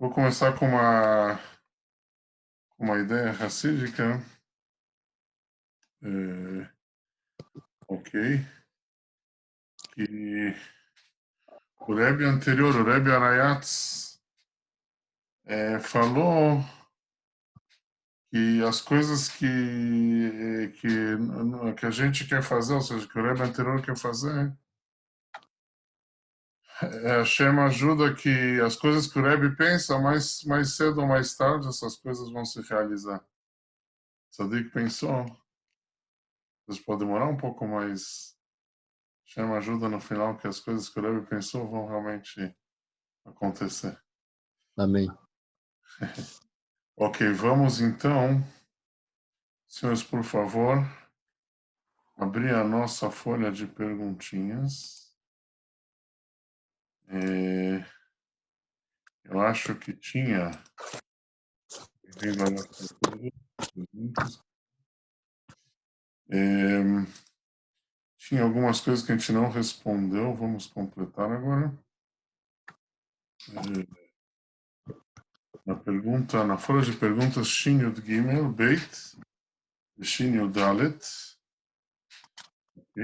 Vou começar com uma ideia racídica. Ok. Que o Rebbe anterior, o Rebbe Arayatz, falou que as coisas que a gente quer fazer, ou seja, que o Rebbe anterior quer fazer, a Hashem ajuda que as coisas que o Rebbe pensa, mais cedo ou mais tarde, essas coisas vão se realizar. Sadik pensou, mas pode demorar um pouco mais. Hashem ajuda no final que as coisas que o Rebbe pensou vão realmente acontecer. Amém. Ok, vamos então, senhores, por favor, abrir a nossa folha de perguntinhas. Eu acho que tinha tinha algumas coisas que a gente não respondeu, vamos completar agora. Na folha de perguntas, Shin Yud Gimel, Beit, Shin Yud Dalet. Ok?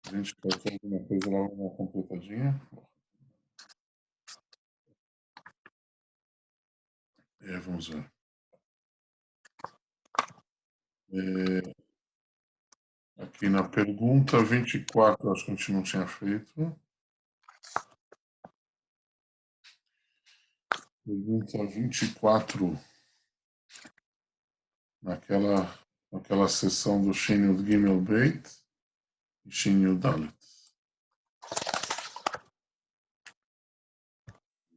A gente colocou alguma coisa lá, uma completadinha. Vamos ver. Aqui na pergunta 24, acho que a gente não tinha feito. Pergunta 24, naquela sessão do Shin Yud Gimel Beit e Shin Yud Dalet.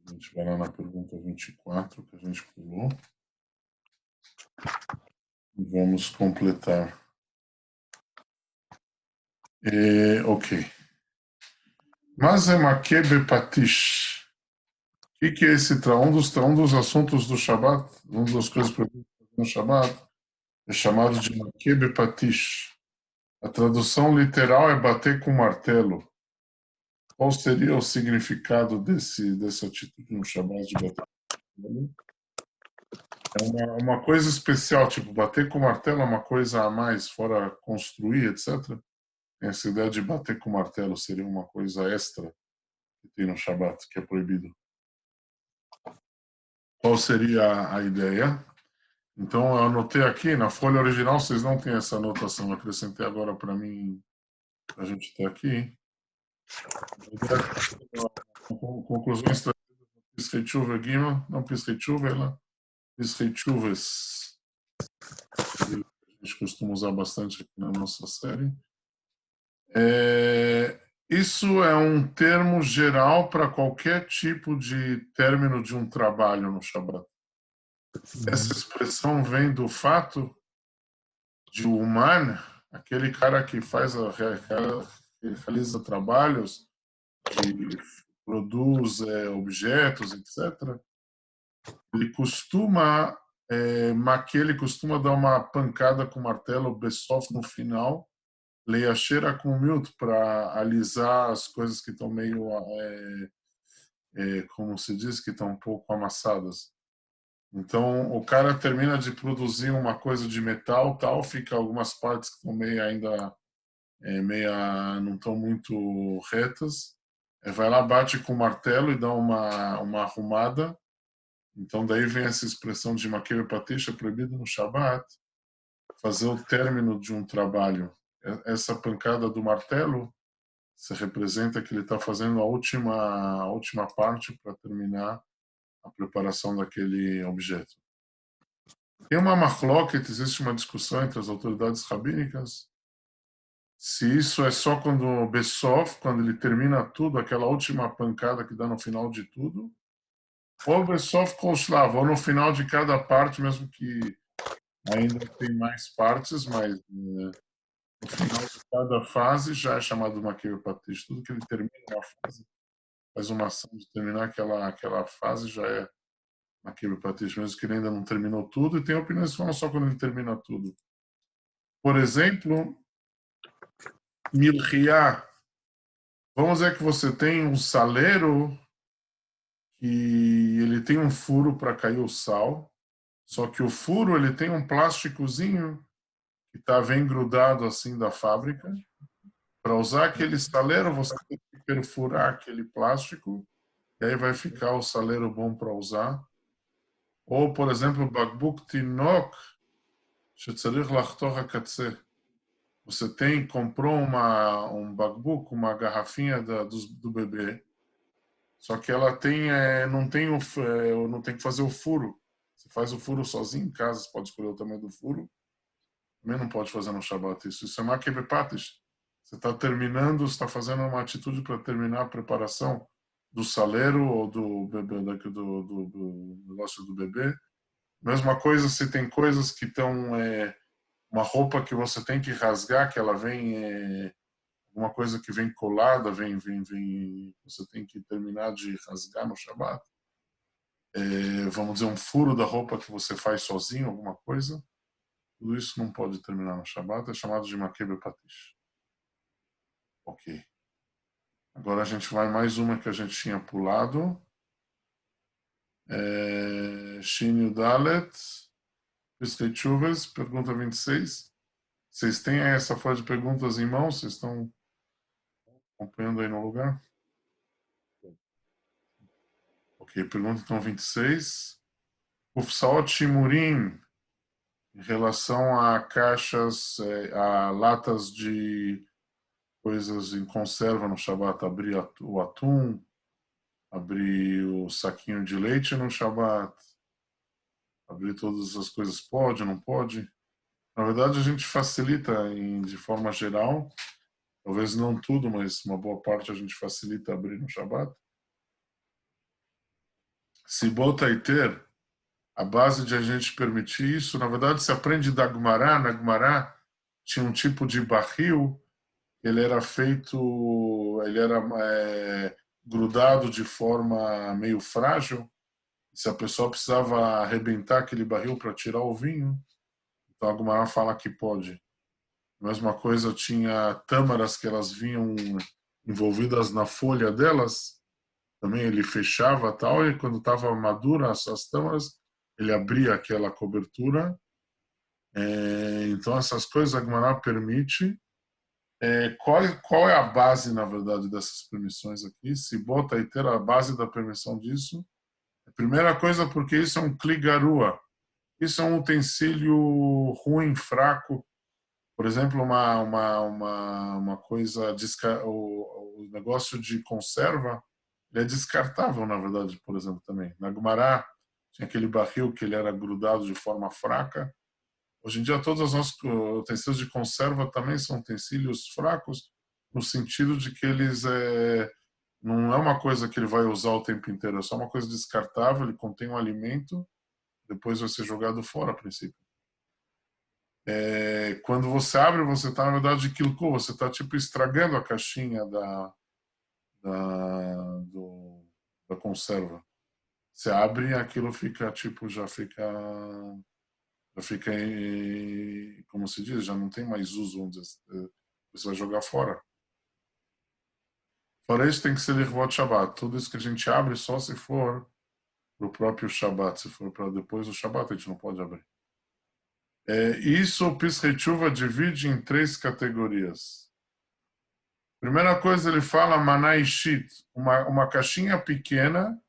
A gente vai lá na pergunta 24, que a gente pulou. E vamos completar. Ok. Mas é Makebe Patish. O que é esse um dos assuntos do Shabat, uma das coisas proibidas no Shabat, é chamado de Makebe Patish. A tradução literal é bater com martelo. Qual seria o significado dessa atitude no Shabat de bater com martelo? É uma coisa especial, tipo, bater com martelo é uma coisa a mais, fora construir, etc. Essa ideia de bater com martelo seria uma coisa extra que tem no Shabat, que é proibido. Qual seria a ideia? Então, eu anotei aqui, na folha original, vocês não têm essa anotação, eu acrescentei agora para mim, a gente ter aqui. Conclusões trazidas no Piskei Tshuva Gimel, não Piskei Tshuva, ela Piskei Tshuvas. A gente costuma usar bastante aqui na nossa série. Isso é um termo geral para qualquer tipo de término de um trabalho no Shabbat. Essa expressão vem do fato de o Uman, aquele cara que realiza trabalhos, que produz objetos, etc., ele costuma dar uma pancada com martelo Bessof no final, Leiashera com miúdo, para alisar as coisas que estão meio, como se diz, que estão um pouco amassadas. Então, o cara termina de produzir uma coisa de metal, tal, fica algumas partes que estão meio ainda não estão muito retas. Vai lá, bate com o martelo e dá uma arrumada. Então, daí vem essa expressão de maqueira patixa, proibido no Shabat, fazer o término de um trabalho. Essa pancada do martelo se representa que ele está fazendo a última parte para terminar a preparação daquele objeto. Tem uma machloket, existe uma discussão entre as autoridades rabínicas, se isso é só quando o Bessof, quando ele termina tudo, aquela última pancada que dá no final de tudo, ou o Bessof Kolshlav, ou no final de cada parte, mesmo que ainda tem mais partes, mas no final de cada fase já é chamado de Makir Patish. Tudo que ele termina uma fase, faz uma ação de terminar aquela fase, já é Makir Patish, mesmo que ele ainda não terminou tudo, e tem opiniões que falam só quando ele termina tudo. Por exemplo, Milriá. Vamos dizer que você tem um saleiro que tem um furo para cair o sal, só que o furo ele tem um plásticozinho que vem grudado assim da fábrica. Para usar aquele saleiro, você tem que perfurar aquele plástico e aí vai ficar o saleiro bom para usar. Ou, por exemplo, בקבוק תינוק שצריך לחתוך הקצה. Você comprou um bacbuc, uma garrafinha do bebê, só que ela não tem que fazer o furo. Você faz o furo sozinho em casa, você pode escolher o tamanho do furo. Também não pode fazer no Shabat isso. Isso é maquebepatish. Você está terminando, você está fazendo uma atitude para terminar a preparação do saleiro ou do bebê, do negócio do bebê. Mesma coisa se tem coisas que estão uma roupa que você tem que rasgar, que ela vem uma coisa que vem colada, você tem que terminar de rasgar no Shabat. Vamos dizer, um furo da roupa que você faz sozinho, alguma coisa. Tudo isso não pode terminar no Shabat, é chamado de Makebe Patish. Ok. Agora a gente vai mais uma que a gente tinha pulado. Shin Dalet, Piskei Chuvas, pergunta 26. Vocês têm essa folha de perguntas em mãos? Vocês estão acompanhando aí no lugar? Ok, pergunta então 26. Ufsaot Shimurim, em relação a caixas, a latas de coisas em conserva no Shabat, abrir o atum, abrir o saquinho de leite no Shabat, abrir todas as coisas, pode, não pode? Na verdade, a gente facilita de forma geral, talvez não tudo, mas uma boa parte a gente facilita abrir no Shabat. Se bota e ter, a base de a gente permitir isso, na verdade, se aprende da Gumará. Na Gumará tinha um tipo de barril, ele era grudado de forma meio frágil. Se a pessoa precisava arrebentar aquele barril para tirar o vinho, então a Gumará fala que pode. Mesma coisa, tinha tâmaras que elas vinham envolvidas na folha delas, também ele fechava tal, e quando estava madura as tâmaras, ele abria aquela cobertura. Então essas coisas a Gumará permite. Qual é a base, na verdade, dessas permissões aqui? Se bota e ter a base da permissão disso, a primeira coisa, porque isso é um kli garua. Isso é um utensílio ruim, fraco. Por exemplo, uma coisa, o negócio de conserva, ele é descartável, na verdade, por exemplo, também. Na Gumará, tinha aquele barril que ele era grudado de forma fraca. Hoje em dia, todos os nossos utensílios de conserva também são utensílios fracos, no sentido de que eles não é uma coisa que ele vai usar o tempo inteiro, é só uma coisa descartável, ele contém um alimento, depois vai ser jogado fora, a princípio. Quando você abre, você está, na verdade, você está tipo estragando a caixinha da conserva. Você abre e aquilo fica, tipo, já fica, como se diz, já não tem mais uso, vamos dizer, você vai jogar fora. Fora isso, tem que ser Lirvot Shabbat. Tudo isso que a gente abre só se for para o próprio Shabbat. Se for para depois do Shabbat, a gente não pode abrir. Isso o Piskei Tshuva divide em 3 categorias. Primeira coisa, ele fala Manaishit, uma caixinha pequena,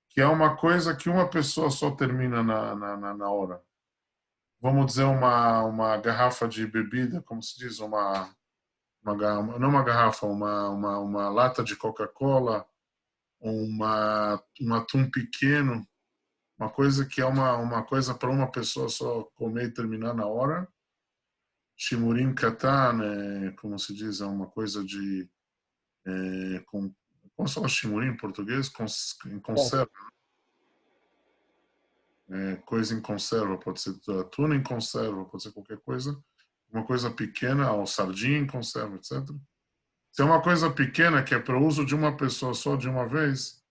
que é uma coisa que uma pessoa só termina na hora. Vamos dizer uma garrafa de bebida, como se diz, não uma garrafa, uma lata de Coca-Cola, um atum pequeno, uma coisa que é uma coisa para uma pessoa só comer e terminar na hora. Shimurim katan, como se diz, é uma coisa de como se fala shimurim em português? Em conserva. Coisa em conserva, pode ser tuna em conserva, pode ser qualquer coisa. Uma coisa pequena, ou sardinha em conserva, etc. Se é uma coisa pequena que é para o uso de uma pessoa só de uma vez,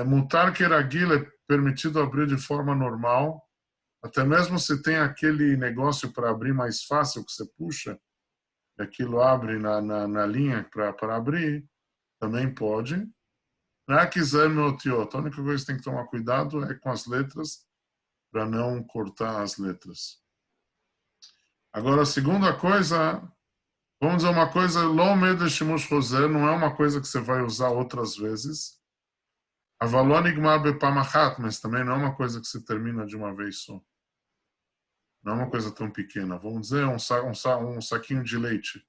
mutar keragil é permitido abrir de forma normal, até mesmo se tem aquele negócio para abrir mais fácil que você puxa, e aquilo abre na linha para abrir, também pode. Rakizar meotiot. A única coisa que tem que tomar cuidado é com as letras, para não cortar as letras. Agora, a segunda coisa, vamos dizer uma coisa, lo medo shimush roser, não é uma coisa que você vai usar outras vezes. Avalon igmar bepamachat, mas também não é uma coisa que você termina de uma vez só. Não é uma coisa tão pequena. Vamos dizer, um saquinho de leite.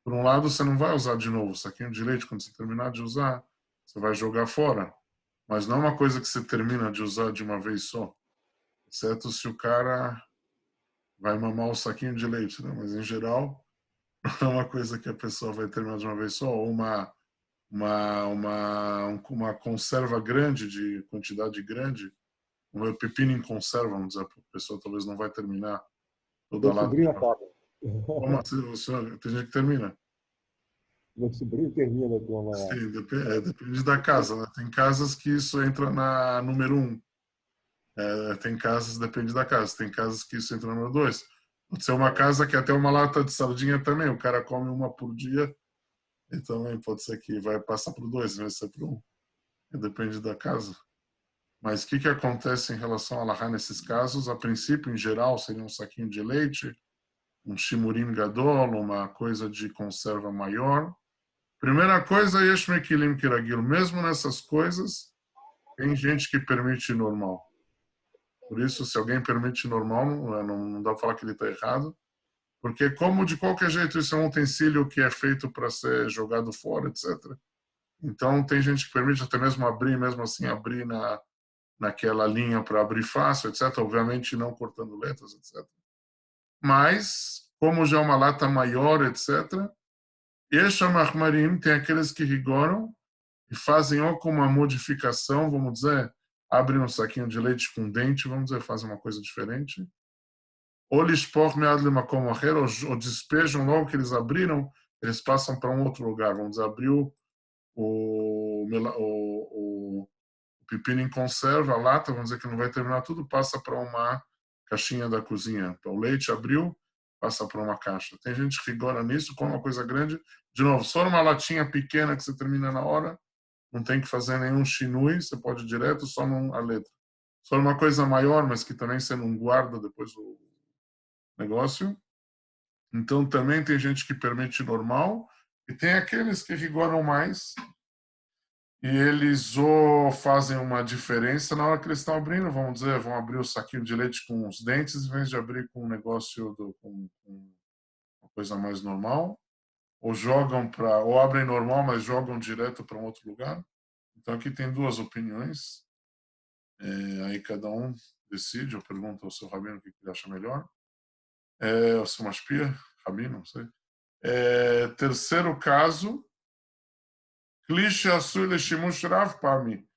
Por um lado, você não vai usar de novo. O saquinho de leite, quando você terminar de usar, você vai jogar fora. Mas não é uma coisa que você termina de usar de uma vez só. Exceto se o cara vai mamar o saquinho de leite, né? Mas, em geral, não é uma coisa que a pessoa vai terminar de uma vez só. Ou uma conserva grande, de quantidade grande, um pepino em conserva, vamos dizer, a pessoa talvez não vai terminar toda Meu a lata sobrinho de uma vez. acaba. Como assim, senhor? Tem gente que termina. Meu sobrinho termina com uma. Sim, depende da casa, né? Tem casas que isso entra na número um. Tem casas, depende da casa. Tem casas que isso entra no número dois. Pode ser uma casa que até uma lata de sardinha também. O cara come uma por dia e também pode ser que vai passar por dois, vai ser por um. Depende da casa. Mas o que acontece em relação a lahá nesses casos? A princípio, em geral, seria um saquinho de leite, um shimurim gadol, uma coisa de conserva maior. Primeira coisa, yesh mekilim kiragil. Mesmo nessas coisas, tem gente que permite normal. Por isso, se alguém permite normal, não dá para falar que ele está errado. Porque como de qualquer jeito isso é um utensílio que é feito para ser jogado fora, etc. Então, tem gente que permite até mesmo abrir, mesmo assim, abrir naquela linha para abrir fácil, etc. Obviamente não cortando letras, etc. Mas, como já é uma lata maior, etc., Yesha Mahmarim tem aqueles que rigoram e fazem ou com uma modificação, vamos dizer, abrem um saquinho de leite com dente, vamos dizer, fazem uma coisa diferente. Ou lishpoch mead lemakom acher, ou despejam logo que eles abriram, eles passam para um outro lugar. Vamos dizer, abriu o pepino em conserva, a lata, vamos dizer que não vai terminar tudo, passa para uma caixinha da cozinha. Então, o leite abriu, passa para uma caixa. Tem gente que rigora nisso, com uma coisa grande. De novo, só uma latinha pequena que você termina na hora, não tem que fazer nenhum shinui, você pode ir direto só a letra. Só uma coisa maior, mas que também você não guarda depois o negócio. Então, também tem gente que permite normal, e tem aqueles que rigoram mais, e eles ou fazem uma diferença na hora que eles estão abrindo, vamos dizer, vão abrir o saquinho de leite com os dentes, em vez de abrir com um negócio, com uma coisa mais normal, ou jogam ou abrem normal, mas jogam direto para um outro lugar. Então aqui tem duas opiniões, aí cada um decide, ou pergunta ao seu rabino o que ele acha melhor, o seu mashpia, rabino, não sei. Terceiro caso, Klish asui leshimush rav pami.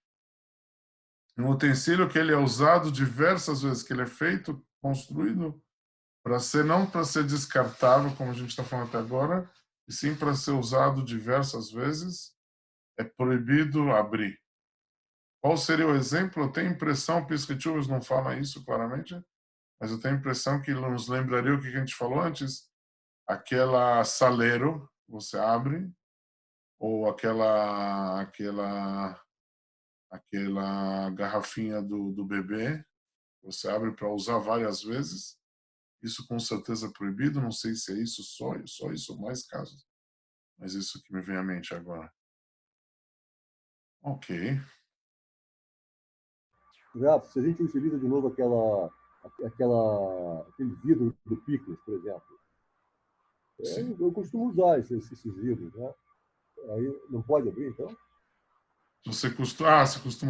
Um utensílio que ele é usado diversas vezes, que ele é feito, construído, para ser não para ser descartável, como a gente está falando até agora, e sim para ser usado diversas vezes, é proibido abrir. Qual seria o exemplo? Eu tenho a impressão, Piscatchuvas não fala isso claramente, mas eu tenho a impressão que ele nos lembraria o que a gente falou antes, aquela saleiro, você abre, ou aquela garrafinha do bebê, você abre para usar várias vezes. Isso com certeza é proibido. Não sei se é isso só isso ou mais casos. Mas isso que me vem à mente agora. Ok. Já, se a gente utiliza de novo aquele vidro do picles, por exemplo, Sim. eu costumo usar esses vidros, né? Aí não pode abrir, então? Você costuma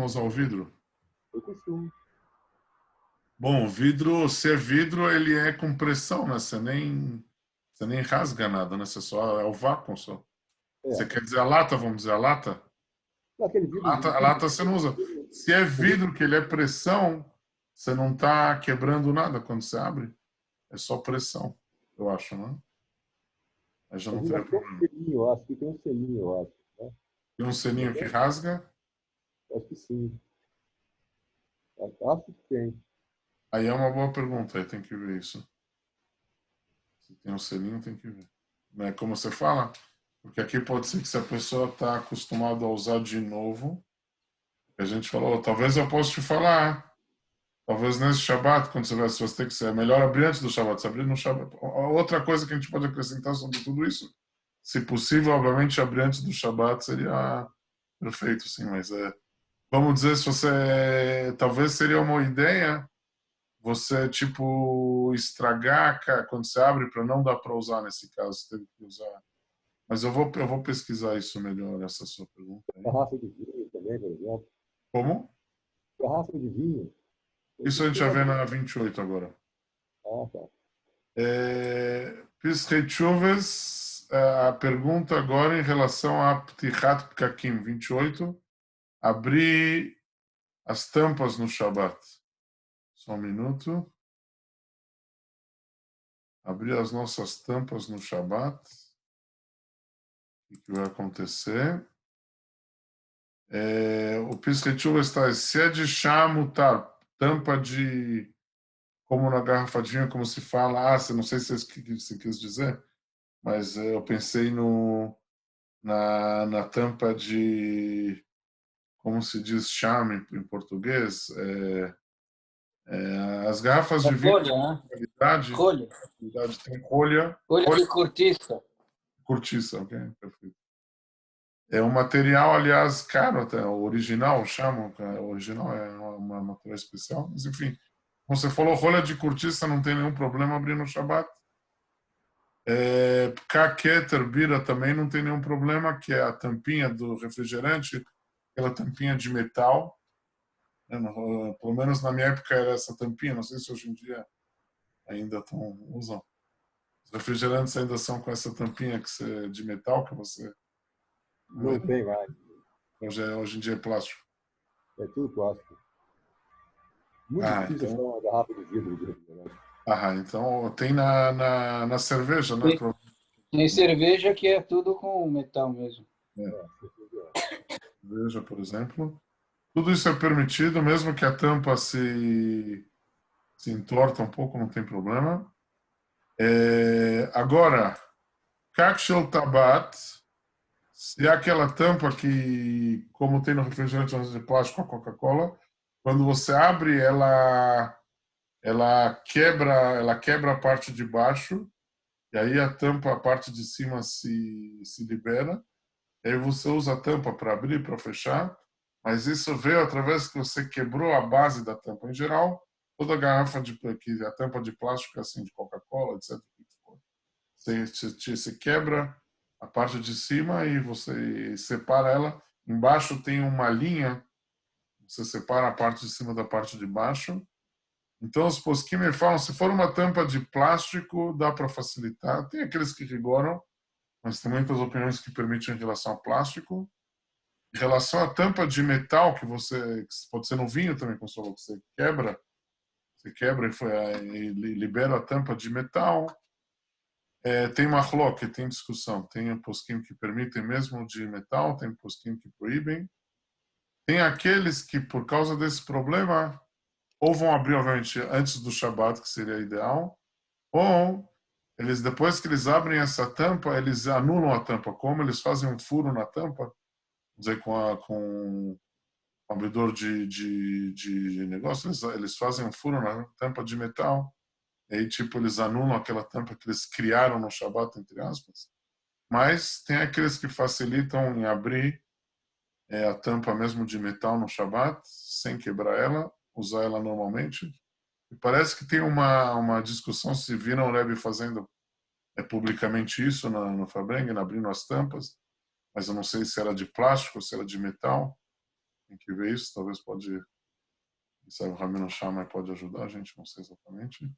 usar o vidro? Eu costumo. Bom, o vidro, se é vidro, ele é com pressão, né? Você nem rasga nada, né? Você só é o vácuo só. Você É, quer dizer a lata, vamos dizer a lata? aquele vidro de A lata picles, você não usa. Se é o vidro, vidro que ele é pressão, você não está quebrando nada quando você abre. É só pressão, eu acho, né? Aí já não teria mas tem um problema. selinho, eu acho, que tem um selinho, eu acho. Né? Tem um Não selinho que tem? rasga, Acho que sim. Acho que tem. aí é uma boa pergunta, aí tem que ver isso. Se tem um selinho, tem que ver. Né? Como você fala, Porque aqui pode ser que se a pessoa está acostumada a usar de novo, a gente falou, talvez eu possa te falar, talvez nesse Shabat, quando você vai, se você tem que ser, é melhor abrir antes do Shabat, se abrir no Shabat. Outra coisa que a gente pode acrescentar sobre tudo isso, se possível, obviamente, abrir antes do Shabat seria perfeito, sim, mas vamos dizer, se você, talvez seria uma ideia você, tipo, estragar quando você abre para não dar para usar nesse caso, você teve que usar. Mas eu vou pesquisar isso melhor, essa sua pergunta aí. Garrafa de vinho também, por exemplo. Como? Garrafa de vinho. Isso a gente já vê na 28 agora. Ah, tá. Pisrei chuvas, a pergunta agora em relação a Ptichat Pkakim 28, abrir as tampas no Shabat. Só um minuto. Abrir as nossas tampas no Shabat. O que vai acontecer? O Pisrei chuvas está, se é de chá, mutar, tampa de, como na garrafa de vinho, como se fala, você não sei se é isso que você quis dizer, mas eu pensei na tampa de, como se diz chame em português, as garrafas É de vinho rolha, de né? qualidade, Rolha. tem rolha, Rolha de cortiça. cortiça, ok? Perfeito. É um material, aliás, caro até, o original, chamam, o original é uma material especial, mas enfim, como você falou, rolha de cortiça não tem nenhum problema abrir no Shabat. Kaketer, bira também não tem nenhum problema, que é a tampinha do refrigerante, aquela tampinha de metal. Pelo menos na minha época era essa tampinha, não sei se hoje em dia ainda usam. Os refrigerantes ainda são com essa tampinha de metal que você. Não tem mais. Hoje em dia é plástico. É tudo plástico. Muito Ah, difícil achar então. uma garrafa de vidro de refrigerante. Então tem na cerveja, né? Tem cerveja que é tudo com metal mesmo. Cerveja, por exemplo. Tudo isso é permitido, mesmo que a tampa se entorta um pouco, não tem problema. Agora, Kakshel Tabat, se é aquela tampa que, como tem no refrigerante de plástico, a Coca-Cola, quando você abre, ela quebra a parte de baixo, e aí a tampa, a parte de cima se libera. E aí você usa a tampa para abrir, para fechar, mas isso veio através que você quebrou a base da tampa. Em geral, toda garrafa a tampa de plástico, assim, de Coca-Cola, etc. Você quebra a parte de cima e você separa ela. Embaixo tem uma linha, você separa a parte de cima da parte de baixo. Então, os posquim me falam, se for uma tampa de plástico, dá para facilitar. Tem aqueles que rigoram, mas tem muitas opiniões que permitem em relação a plástico. Em relação à tampa de metal, que pode ser no vinho também, como você quebra e libera a tampa de metal. Tem marloque, tem discussão. Tem posquim que permitem mesmo de metal, tem posquim que proíbem. Tem aqueles que, por causa desse problema, ou vão abrir, obviamente, antes do Shabat, que seria ideal, ou depois que eles abrem essa tampa, eles anulam a tampa. Como eles fazem um furo na tampa, vamos dizer, com um abridor de negócio, eles fazem um furo na tampa de metal. E aí, tipo, eles anulam aquela tampa que eles criaram no Shabat, entre aspas. Mas tem aqueles que facilitam em abrir a tampa mesmo de metal no Shabat, sem quebrar ela, usar ela normalmente. E parece que tem uma discussão se viram o Rebbe fazendo publicamente isso no Fabrengen, abrindo as tampas, mas eu não sei se era de plástico ou se era de metal. Tem que ver isso, talvez o Ramiro Shammai pode ajudar a gente, não sei exatamente.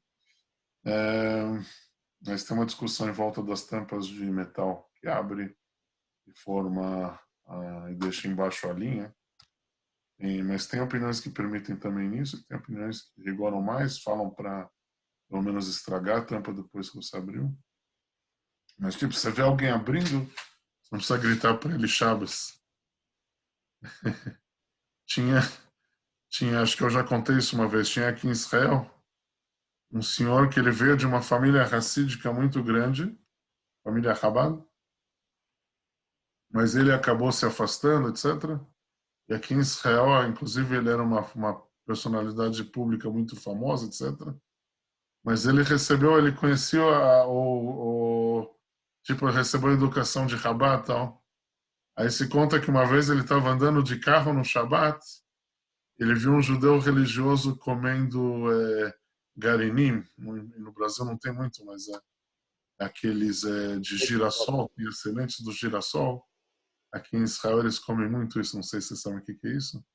Mas tem uma discussão em volta das tampas de metal que abre e forma e deixa embaixo a linha. Mas tem opiniões que permitem também isso, tem opiniões que rigoram mais, falam para pelo menos estragar a tampa depois que você abriu. Mas tipo, você vê alguém abrindo, você não precisa gritar para ele Shabbos. tinha, acho que eu já contei isso uma vez, tinha aqui em Israel um senhor que ele veio de uma família racídica muito grande, família Chabad, mas ele acabou se afastando, etc. E aqui em Israel, inclusive, ele era uma personalidade pública muito famosa, etc. Mas ele conhecia tipo, recebeu educação de Rabat e tal. Aí se conta que uma vez ele estava andando de carro no Shabat, ele viu um judeu religioso comendo garinim. No Brasil não tem muito, mas aqueles de girassol, tem as sementes do girassol. Aqui em Israel eles comem muito isso, não sei se vocês sabem o que é isso.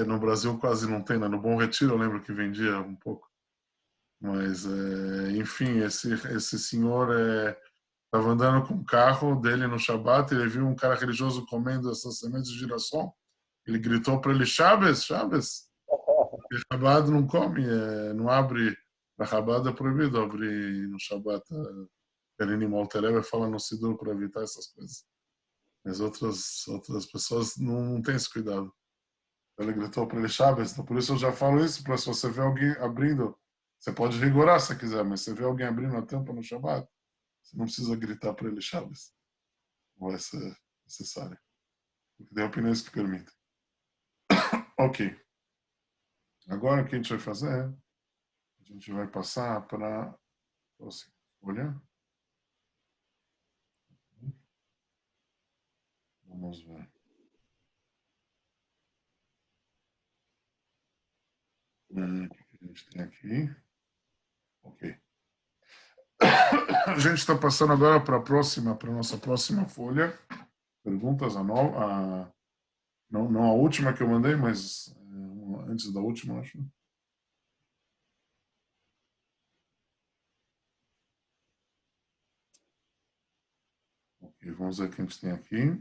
No Brasil quase não tem, né? No Bom Retiro eu lembro que vendia um pouco. Mas, enfim, esse senhor estava andando com o carro dele no Shabat, ele viu um cara religioso comendo essas sementes de girassol. Ele gritou para ele, Shabbos, Shabbos. Porque Shabbat não come, não abre. Na Shabbat é proibido abrir no Shabat. Perini Maltereba fala no Sidur para evitar essas coisas. Mas outras pessoas não têm esse cuidado. Ele gritou para ele, Shabbos. Então, por isso eu já falo isso, para se você ver alguém abrindo, você pode rigorar se quiser, mas se você vê alguém abrindo a tampa no Shabbat, você não precisa gritar para ele Shabbos. Não vai ser necessário. Porque tem opiniões que permitem. Ok. Agora o que a gente vai fazer? A gente vai passar para a próxima folha. Vamos ver. O que a gente tem aqui? Ok. A gente está passando agora para a nossa próxima folha. Perguntas, não a última que eu mandei, mas antes da última, acho. Ok, vamos ver o que a gente tem aqui.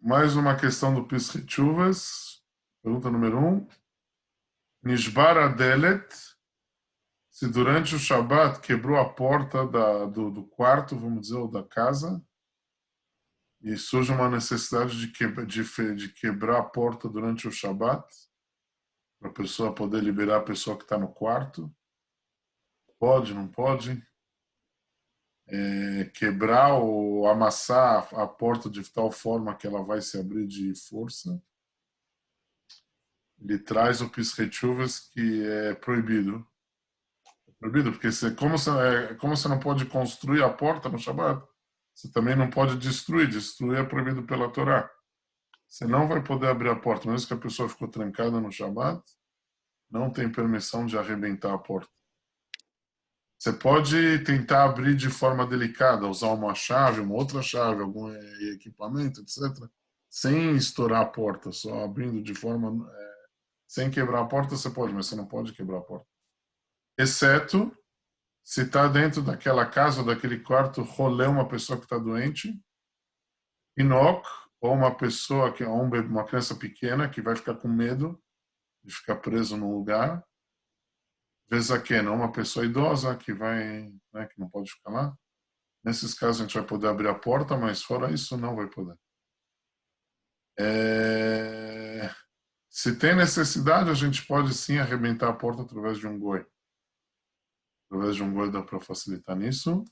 Mais uma questão do Pesach Chuvas. Pergunta número 1. Nishbar Adelet, se durante o Shabat quebrou a porta do quarto, vamos dizer, ou da casa, e surge uma necessidade de quebrar a porta durante o Shabat, para a pessoa poder liberar a pessoa que está no quarto. Pode, não pode? Quebrar ou amassar a porta de tal forma que ela vai se abrir de força. Ele traz o Pischetchuvas que é proibido. É proibido, porque como você não pode construir a porta no Shabat, você também não pode destruir. Destruir é proibido pela Torá. Você não vai poder abrir a porta, mesmo que a pessoa ficou trancada no Shabat, não tem permissão de arrebentar a porta. Você pode tentar abrir de forma delicada, usar uma chave, uma outra chave, algum equipamento, etc., sem estourar a porta, só abrindo de forma sem quebrar a porta, você pode, mas você não pode quebrar a porta. Exceto se está dentro daquela casa, daquele quarto, rolê uma pessoa que está doente, Inoc, ou uma pessoa, uma criança pequena, que vai ficar com medo de ficar preso num lugar. Vezaquena, uma pessoa idosa que que não pode ficar lá. Nesses casos a gente vai poder abrir a porta, mas fora isso não vai poder. Se tem necessidade, a gente pode sim arrebentar a porta através de um goi. Através de um goi dá para facilitar nisso.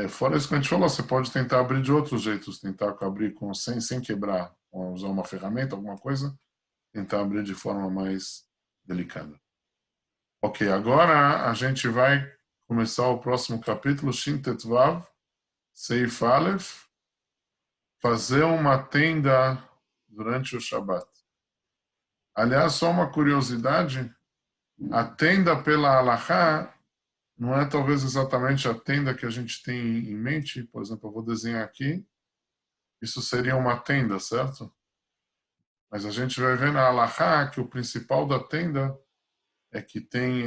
Fora isso que a gente falou, você pode tentar abrir de outros jeitos, tentar abrir sem quebrar, usar uma ferramenta, alguma coisa, tentar abrir de forma mais delicada. Ok, agora a gente vai começar o próximo capítulo, Shin Tetvav, Seif Aleph, fazer uma tenda durante o Shabat. Aliás, só uma curiosidade, a tenda pela Halachá não é talvez exatamente a tenda que a gente tem em mente. Por exemplo, eu vou desenhar aqui, isso seria uma tenda, certo? Mas a gente vai ver na Halachá que o principal da tenda é que tem,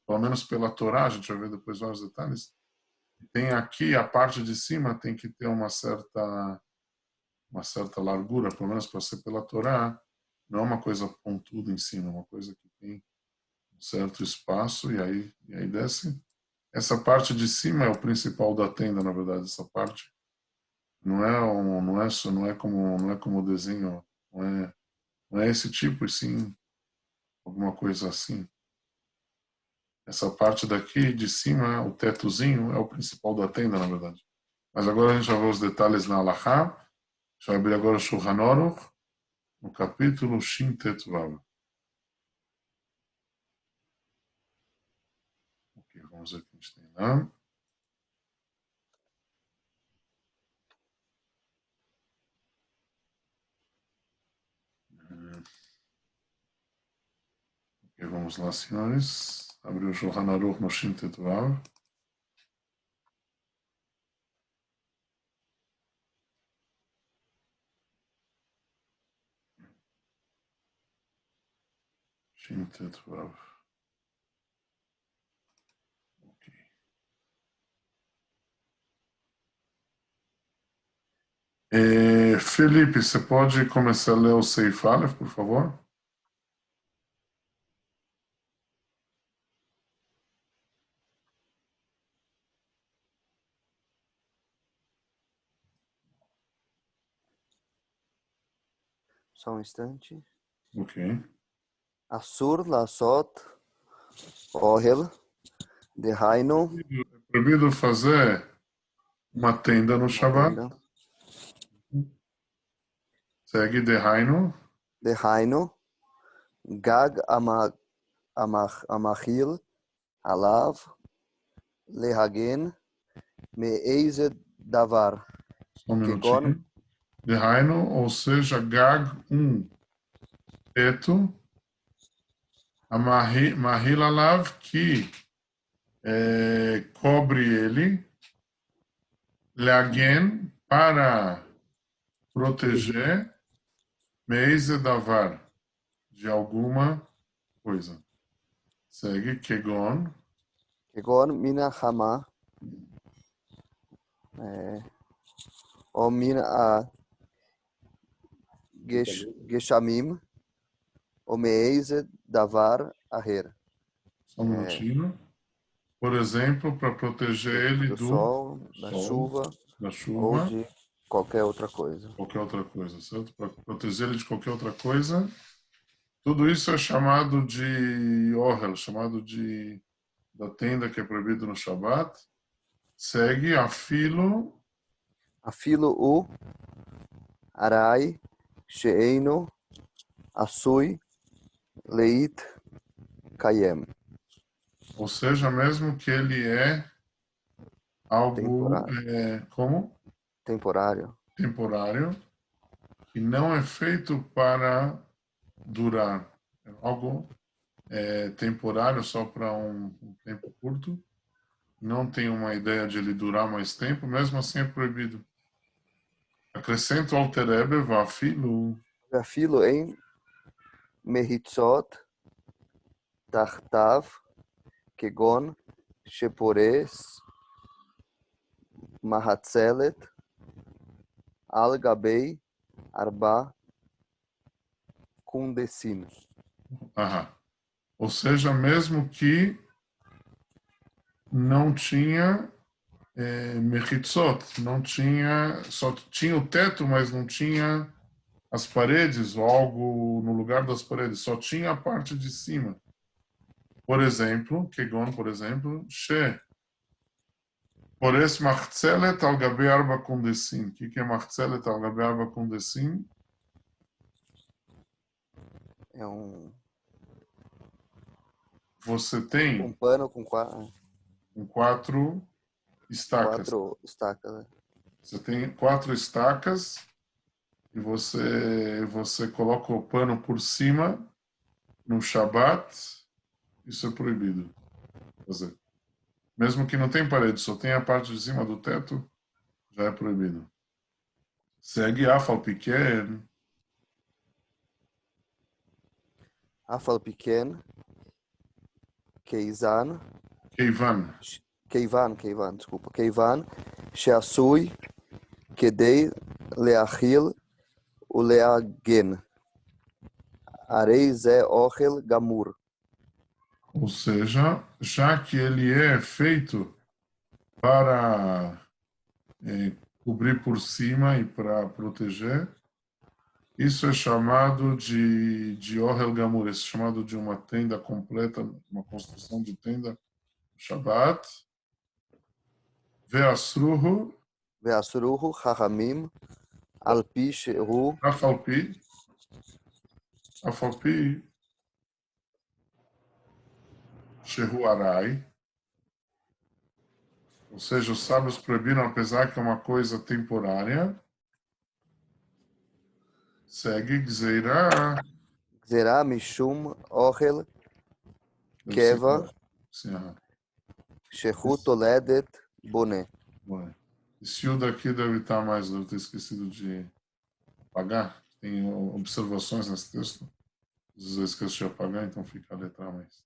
pelo menos pela Torá, a gente vai ver depois vários detalhes, tem aqui a parte de cima tem que ter uma certa largura, pelo menos para ser pela Torá, não é uma coisa pontuda em cima, é uma coisa que tem um certo espaço e aí desce. Essa parte de cima é o principal da tenda, na verdade, essa parte não é como o desenho, não é esse tipo, e sim alguma coisa assim. Essa parte daqui de cima, o tetozinho, é o principal da tenda, na verdade. Mas agora a gente vai ver os detalhes na Halachá. A gente vai abrir agora o Shulchan Aruch, no capítulo Shin Tet Vav. Ok, vamos ver o que a gente tem lá. Ok, vamos lá, senhores. Abriu o Shulchan Aruch no Shin Tet Vav. Shin Tet Vav. Ok. Felipe, você pode começar a ler o Seif Aleph, por favor? Só um instante. Ok. Asur lasot ohel dehainu. É proibido fazer uma tenda no Shabbat. Segue Dehainu. Dehainu. Gag amachil alav lehagen me'eze davar. Só um minutinho. Dehainu, ou seja, Gag, teto. Mahil alav, que cobre ele. Lehagen, para proteger. Meise davar, de alguma coisa. Segue Kegon. Kegon mina hama. Ou mina a geshamim. Ou me'eze davar aher. Só um minutinho. Por exemplo, para proteger ele Do do sol, da sol, chuva da ou chuva, de qualquer outra coisa. qualquer outra coisa, certo? Para proteger ele de qualquer outra coisa. Tudo isso é chamado de Ohel, chamado de da tenda que é proibido no Shabat. Segue Afilo. Afilo u arai she'eino asui leit kayem. Ou seja, mesmo que ele é algo como Temporário. temporário, que não é feito para durar. É algo temporário só para um tempo curto. Não tem uma ideia de ele durar mais tempo, mesmo assim é proibido. Acrescento ao Terebe, Vafilo. Afilo em mehitzot tachtav kegon shepores mahatzelet al gabei arba kundesin. Aham. Ou seja, mesmo que não tinha mechitzot, não tinha, só tinha o teto, mas não tinha as paredes ou algo no lugar das paredes, só tinha a parte de cima. Por exemplo, Kegon, por exemplo, She. Por esse Machzelet al gabe arba kundesin. O que é Machzelet al gabe arba kundesin? É um Você tem pano com quatro estacas. 4 estacas. Né? Você tem 4 estacas e você coloca o pano por cima no Shabat. Isso é proibido fazer. Mesmo que não tem parede, só tem a parte de cima do teto, já é proibido. Segue Afal pequeno. Afal pequeno. Keizan. Keivan, desculpa. Keivan, sheasui, kedei, leachil, o leagen. Arei ze ochel gamur. Ou seja, já que ele é feito para cobrir por cima e para proteger, Isso é chamado de Ohel Gamur, isso é chamado de uma tenda completa, uma construção de tenda Shabbat. Ve'asruhu, ועשרוהו חכמים על פי שהוא אף על פי שהוא arai. Ou seja, os sábios proibiram, apesar que é uma coisa temporária. Segue Gzeirah. גזירה משום אוכל קבע Sim, aham. שהוא תולדת בונה. Bom, esse o daqui deve estar mais, eu ter esquecido de apagar. Tem observações nesse texto. Às vezes eu esqueço de apagar, então fica a letra a mais.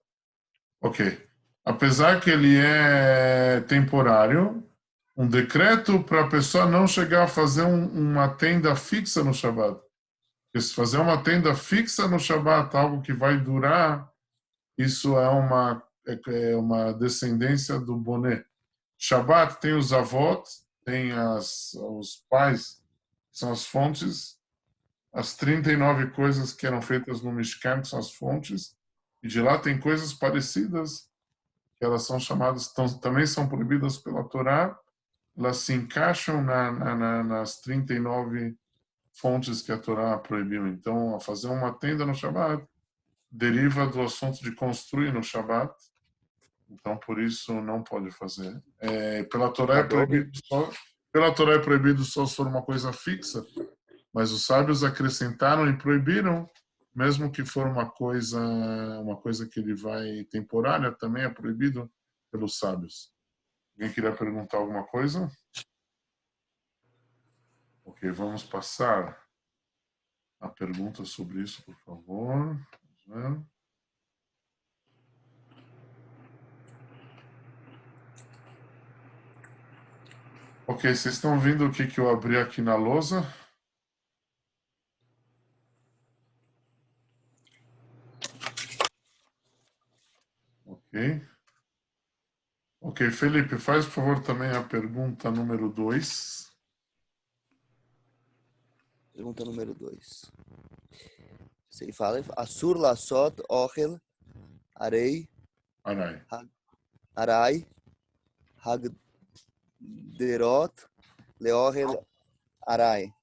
Ok. Apesar que ele é temporário, um decreto para a pessoa não chegar a fazer uma tenda fixa no Shabat. Porque se fazer uma tenda fixa no Shabat, algo que vai durar, isso é uma descendência do boné. Shabat tem os avot, tem os pais, que são as fontes, as 39 coisas que eram feitas no Mishkan, que são as fontes, e de lá tem coisas parecidas, que elas são chamadas, também são proibidas pela Torá, elas se encaixam nas 39 fontes que a Torá proibiu. Então, a fazer uma tenda no Shabat deriva do assunto de construir no Shabat, então por isso não pode fazer. Pela Torá é proibido só se for uma coisa fixa, mas os sábios acrescentaram e proibiram, mesmo que for uma coisa que ele vai temporária, também é proibido pelos sábios. Alguém queria perguntar alguma coisa? Ok, vamos passar a pergunta sobre isso, por favor. Vamos ver. Ok, vocês estão vendo o que eu abri aqui na lousa? Ok. Ok, Felipe, faz por favor também a pergunta número 2. Pergunta número 2. Você fala, Asur lasot ochel arei Arai. arai hagderot leohel arai.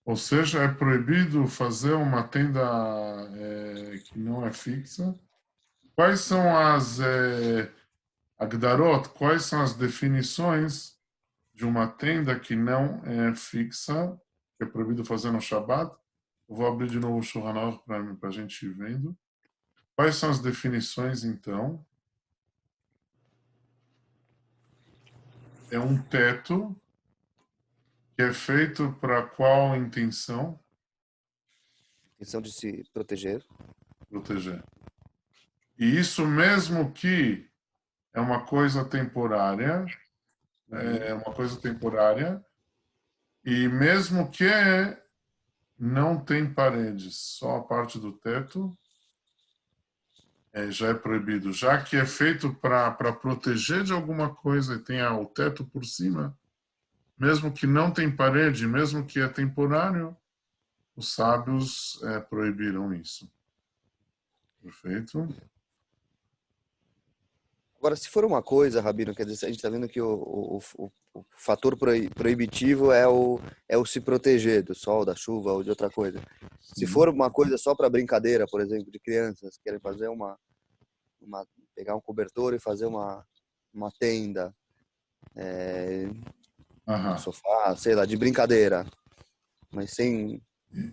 Ou seja, é proibido fazer uma tenda que não é fixa. Quais são as Agdarot? Quais são as definições de uma tenda que não é fixa, que é proibido fazer no Shabat? Eu vou abrir de novo o Shulchan Aruch para a gente ir vendo. Quais são as definições, então? É um teto que é feito para qual intenção? Intenção de se proteger. Proteger. E isso mesmo que é uma coisa temporária, e mesmo que não tem paredes, só a parte do teto, já é proibido. Já que é feito para proteger de alguma coisa e tem o teto por cima, mesmo que não tem parede, mesmo que é temporário, os sábios proibiram isso. Perfeito? Agora, se for uma coisa, Rabino, quer dizer, a gente está vendo que o fator proibitivo é o se proteger do sol, da chuva ou de outra coisa. Se for uma coisa só para brincadeira, por exemplo, de crianças que querem fazer pegar um cobertor e fazer uma tenda, um sofá, sei lá, de brincadeira, mas sem...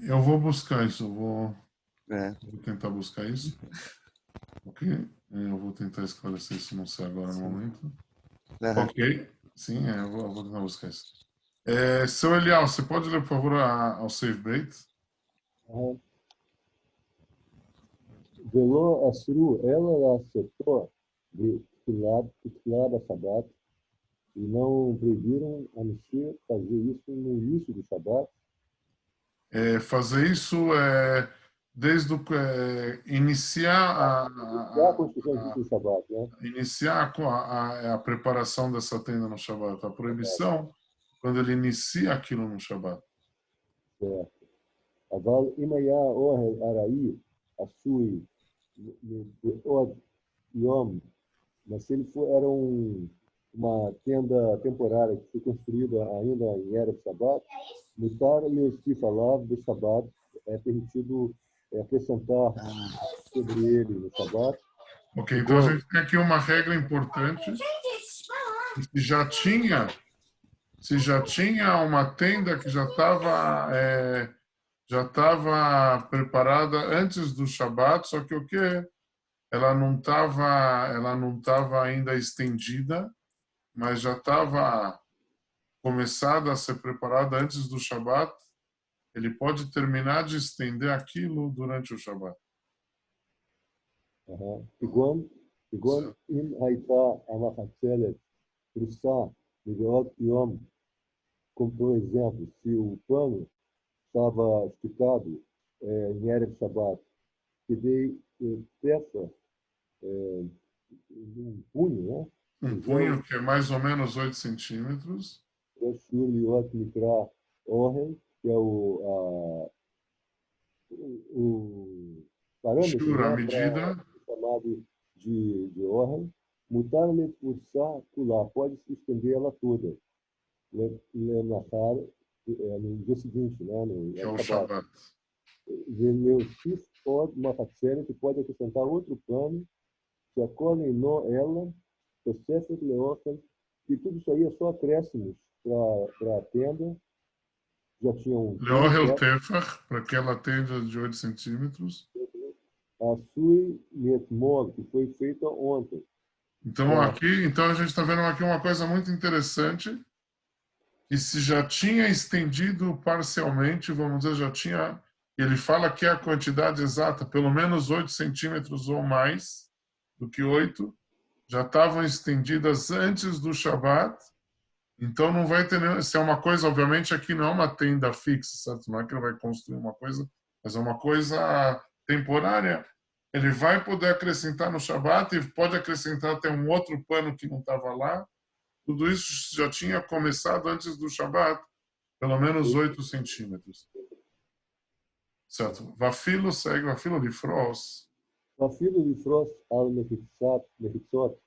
Eu vou buscar isso, vou tentar buscar isso. Ok? Eu vou tentar esclarecer isso, não sei agora no momento. Ok? Sim, eu vou tentar buscar isso. Seu Elial, você pode ler, por favor, ao Save Bait? Veló asru ela acertou de tefilá da Shabat e não proibiram a mexer fazer isso no início do Shabat. Fazer isso desde iniciar a construção do Shabat, né? iniciar a preparação dessa tenda no Shabat. A proibição, quando ele inicia aquilo no Shabat. Certo. אבל אם היה אוהל ארעי עשוי בעוד יום, mas se ele era uma tenda temporária que foi construída ainda em Erev Shabbat, mutar leosif alav de Shabbat, é permitido acrescentar sobre ele no Shabbat. Ok, então a gente tem aqui uma regra importante. Se já tinha uma tenda que já estava preparada antes do Shabat, só que o quê? Ela não estava ainda estendida, mas já estava começada a ser preparada antes do Shabat. Ele pode terminar de estender aquilo durante o Shabat. כגון אם הייתה המחצלת פרוסה מבעוד יום, como por exemplo, se o pano estava esticado em Erev Shabbat, que dei peça um punho, né? Um punho que é mais ou menos 8 centímetros. Shur Liot Mikra Ohen, que é o parâmetro, Shur, a né, medida. Chamado de Ohen. Mutar le pulsar pular, pode se estender ela toda. Lemachar, no dia seguinte, né? Que é o Shabat. Veleutif od machatzeret, que pode acrescentar outro pano, que acolhem no ela, Tosefet leochen, e tudo isso aí é só acréscimos para a tenda. Já tinha Leohel Tefach, para aquela tenda de 8 centímetros. A Sui Mietmol, que foi feita ontem. Então, a gente está vendo aqui uma coisa muito interessante, que se já tinha estendido parcialmente, vamos dizer, já tinha, ele fala que é a quantidade exata, pelo menos 8 centímetros ou mais do que 8, já estavam estendidas antes do Shabat, então não vai ter, se é uma coisa, obviamente aqui não é uma tenda fixa, certo? Não é que ele vai construir uma coisa, mas é uma coisa temporária. Ele vai poder acrescentar no Shabat e pode acrescentar até um outro pano que não estava lá. Tudo isso já tinha começado antes do Shabat, pelo menos 8 centímetros. Certo? Vafilo segue, Vafilo Lifros. Vafilo Lifros al Mechitzot,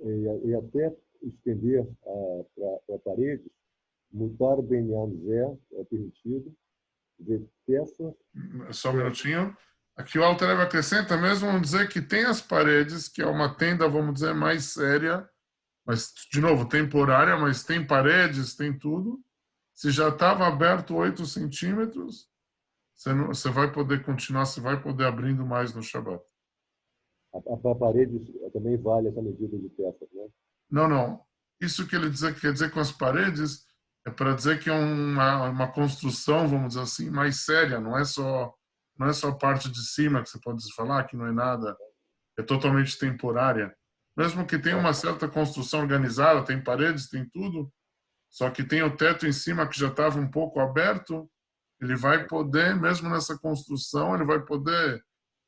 e até estender para paredes, mutar benyan zé, é permitido, de peça. Só um minutinho. Aqui o Alter Rebbe acrescenta mesmo, vamos dizer que tem as paredes, que é uma tenda, vamos dizer, mais séria, mas, de novo, temporária, mas tem paredes, tem tudo. Se já estava aberto 8 centímetros, você vai poder continuar, você vai poder abrindo mais no Shabat. A paredes também vale essa medida de peças, né? Não. Isso que ele quer dizer com as paredes é para dizer que é uma construção, vamos dizer assim, mais séria, não é só a parte de cima que você pode falar que não é nada, é totalmente temporária. Mesmo que tenha uma certa construção organizada, tem paredes, tem tudo, só que tem o teto em cima que já estava um pouco aberto, ele vai poder, mesmo nessa construção, ele vai poder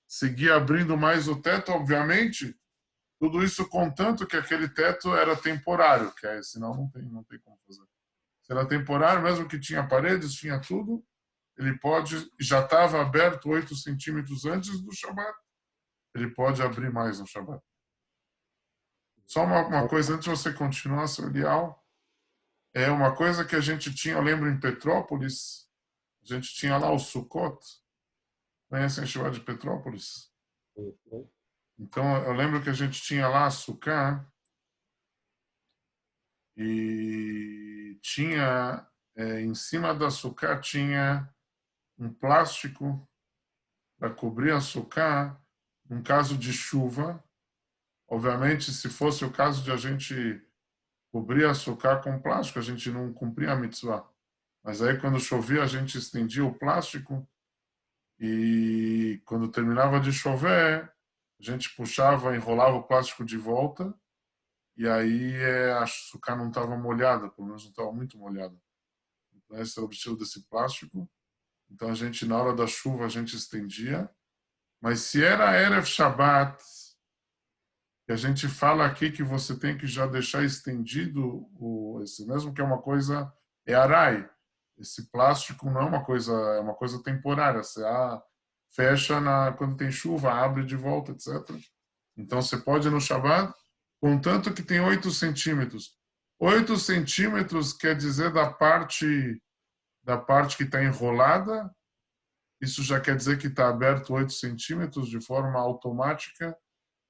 seguir abrindo mais o teto, obviamente, tudo isso contanto que aquele teto era temporário, que senão não tem como fazer. Se era temporário, mesmo que tinha paredes, tinha tudo, ele pode, já estava aberto 8 centímetros antes do Shabat, ele pode abrir mais no Shabat. Só uma coisa, antes de você continuar, seu Elial, é uma coisa que a gente tinha, eu lembro em Petrópolis, a gente tinha lá o Sukkot, conhecem a Shiva de Petrópolis? Então, eu lembro que a gente tinha lá a Sukkah e tinha, em cima da Sukkah tinha um plástico para cobrir a Sukkah em caso de chuva. Obviamente, se fosse o caso de a gente cobrir a Sukkah com plástico, a gente não cumpria a mitzvah. Mas aí, quando chovia, a gente estendia o plástico e, quando terminava de chover, a gente puxava, enrolava o plástico de volta e aí a Sukkah não estava molhada, pelo menos não estava muito molhada. Então, esse é o objetivo desse plástico. Então, a gente, na hora da chuva, a gente estendia. Mas se era Erev Shabbat, que a gente fala aqui que você tem que já deixar estendido esse mesmo que é uma coisa, é arai. esse plástico não é uma coisa temporária. Você fecha quando tem chuva, abre de volta, etc. Então você pode ir no Shabat, contanto que tem 8 centímetros. 8 centímetros quer dizer da parte que está enrolada. Isso já quer dizer que está aberto 8 centímetros de forma automática,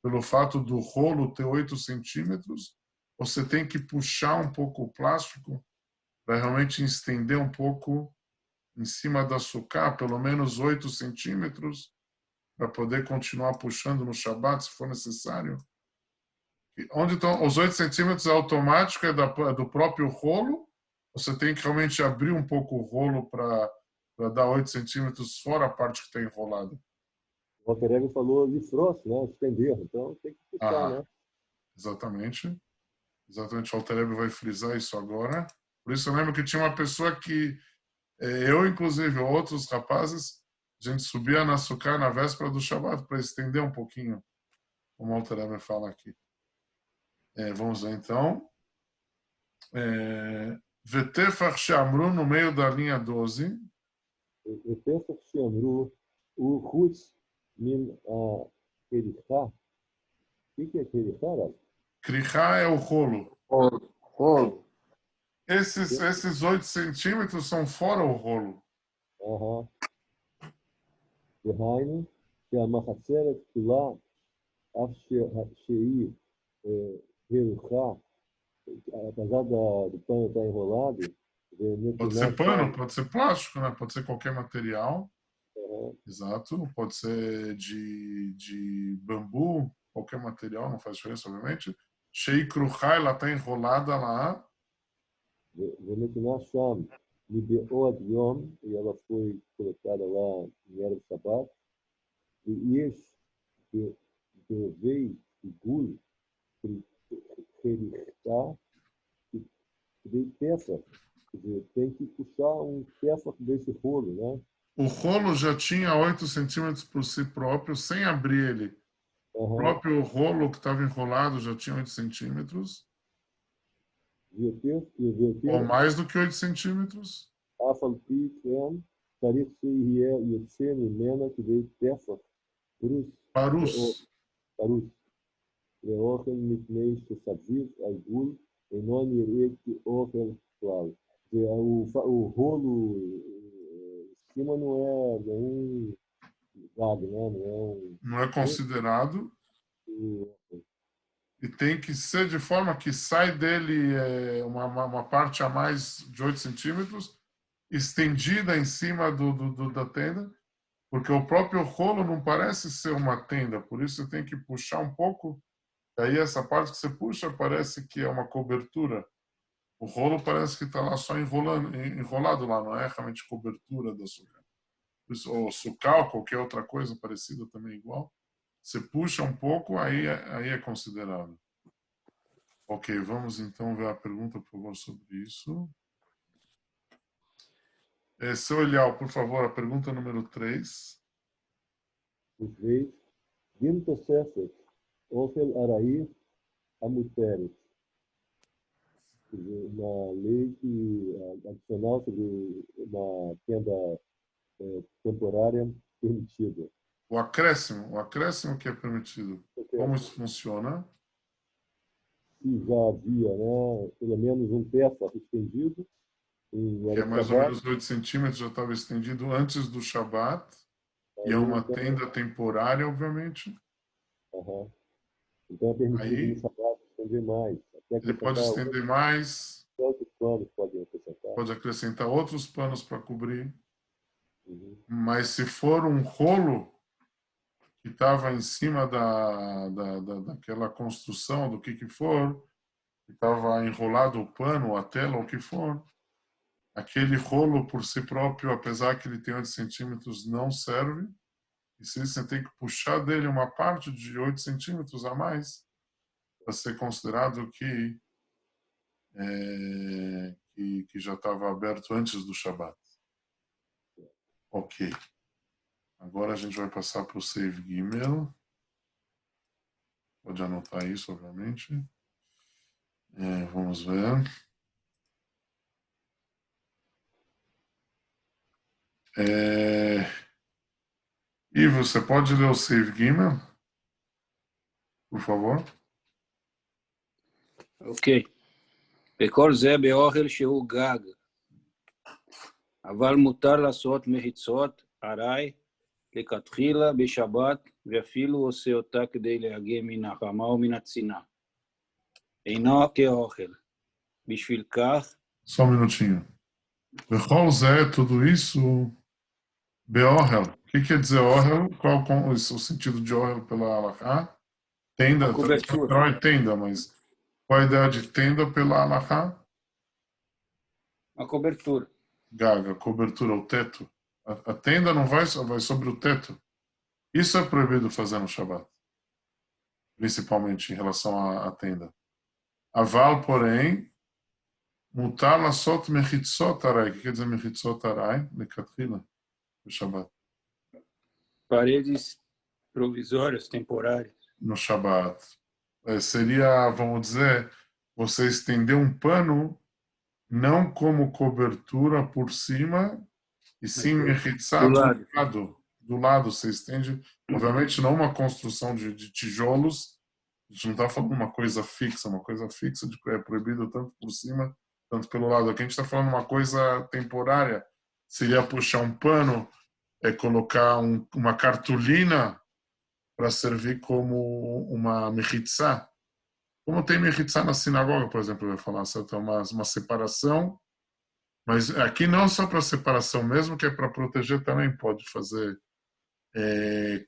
pelo fato do rolo ter 8 centímetros. Você tem que puxar um pouco o plástico para realmente estender um pouco em cima da sucá, pelo menos 8 centímetros, para poder continuar puxando no Shabat, se for necessário. Onde estão os 8 centímetros é automático, é do próprio rolo. Você tem que realmente abrir um pouco o rolo para dar 8 centímetros fora a parte que está enrolada. O Alter Ego falou de frost, né? Estender. Então tem que puxar, Ah, né? exatamente. Exatamente, o Alter Ego vai frisar isso agora. Por isso eu lembro que tinha uma pessoa que, eu inclusive, outros rapazes, a gente subia na sucá na véspera do Shabat para estender um pouquinho, como o Alter Ego fala aqui. Vamos ver então. Vetefach Shamru, no meio da linha 12. ופסח שאמרו, הוא חוץ מן הכריכה. que é כריכה? Krichá é o rolo. Rolo. Esses 8 centímetros são fora o rolo. אהה. דהיינו, שהמחצרת כולה, אף שהיא הלכה, apesar do pano estar enrolado, Pode ונתינה ser שם, pano, pode ser plástico, né? Pode ser qualquer material. Exato. Pode ser de bambu, qualquer material, não faz diferença, obviamente. Shei Kruchá, ela está enrolada lá. ונתינה שם מבעוד יום, e ela foi colocada lá em Erev Shabbat, ויש ברבי עיגול חריכה de peça. Quer dizer, tem que puxar um peça desse rolo, né? O rolo já tinha 8 centímetros por si próprio, sem abrir ele. O Aham. próprio rolo que estava enrolado já tinha 8 centímetros, ou mais do que 8 centímetros. אף על פי כן, צריך שיהיה יוצא ממנה כדי טפח Parus. פרוס לאוכל מפני שסביב העיגול אינו נראה כאוכל כלל. O rolo em cima não é nenhum gado, né? Não é um. Não é considerado. E tem que ser de forma que sai dele uma parte a mais de 8 centímetros, estendida em cima da tenda, porque o próprio rolo não parece ser uma tenda, por isso você tem que puxar um pouco. Aí essa parte que você puxa parece que é uma cobertura. O rolo parece que está lá só enrolado lá, não é realmente cobertura da sucá. Ou sucá ou qualquer outra coisa parecida também igual. Você puxa um pouco, aí é considerado. Ok, vamos então ver a pergunta, por favor, sobre isso. Seu Elial, por favor, a pergunta número 3. וז דין תוספת אוכל ארעי המותרת. Uma lei adicional sobre uma tenda temporária permitida. O acréscimo que é permitido. Como isso funciona? Se já havia, né, pelo menos um peça estendido em Que é Erev mais ou Shabbat, menos 8 centímetros, já estava estendido antes do Shabat. E é aí, uma então, tenda temporária, obviamente. aham. Então é permitido no Aí Shabbat estender mais, até ele pode acrescentar estender mais, outros planos podem acrescentar. pode acrescentar outros panos para cobrir. Uhum. Mas se for um rolo que estava em cima daquela construção, do que for, que estava enrolado o pano, a tela, o que for, aquele rolo por si próprio, apesar que ele tem 8 centímetros, não serve. E se você tem que puxar dele uma parte de 8 centímetros a mais, para ser considerado que já estava aberto antes do Shabat. Ok. Agora a gente vai passar para o Save Gimel. Pode anotar isso, obviamente. Vamos ver. E você pode ler o Save Gimel, por favor? אוקיי. וכל זה באוכל שהוא גג. אבל מותר לעשות מחיצות ארעי לכתחילה בשבת, ואפילו עושה אותה כדי להגן מן החמה או מן הצינה. אינו כאוכל. בשביל כך... Só um minutinho. Bechol Zé, tudo isso, Beohel. O que quer dizer Ohel? Qual o sentido de Ohel pela Alahá? Tenda, A cobertura. é tenda, mas qual a ideia de tenda pela Alahá? A cobertura. Gaga, cobertura, o teto. A tenda não vai sobre o teto. Isso é proibido fazer no Shabat, principalmente em relação à tenda. Aval, porém, mutar lasot mechitzot arai. O que quer dizer mechitzot arai? Lekatchila, no Shabat. Paredes provisórias, temporárias. No Shabat. Seria, vamos dizer, você estender um pano não como cobertura por cima, e sim mechitzá do lado. Do lado você estende, obviamente não uma construção de tijolos, a gente não está falando uma coisa fixa é proibido tanto por cima, tanto pelo lado. Aqui a gente está falando uma coisa temporária, seria puxar um pano, colocar uma cartolina para servir como uma mechitzá. Como tem mechitzá na sinagoga, por exemplo, eu ia falar, certo? Uma separação, mas aqui não só para separação mesmo, que é para proteger também, pode fazer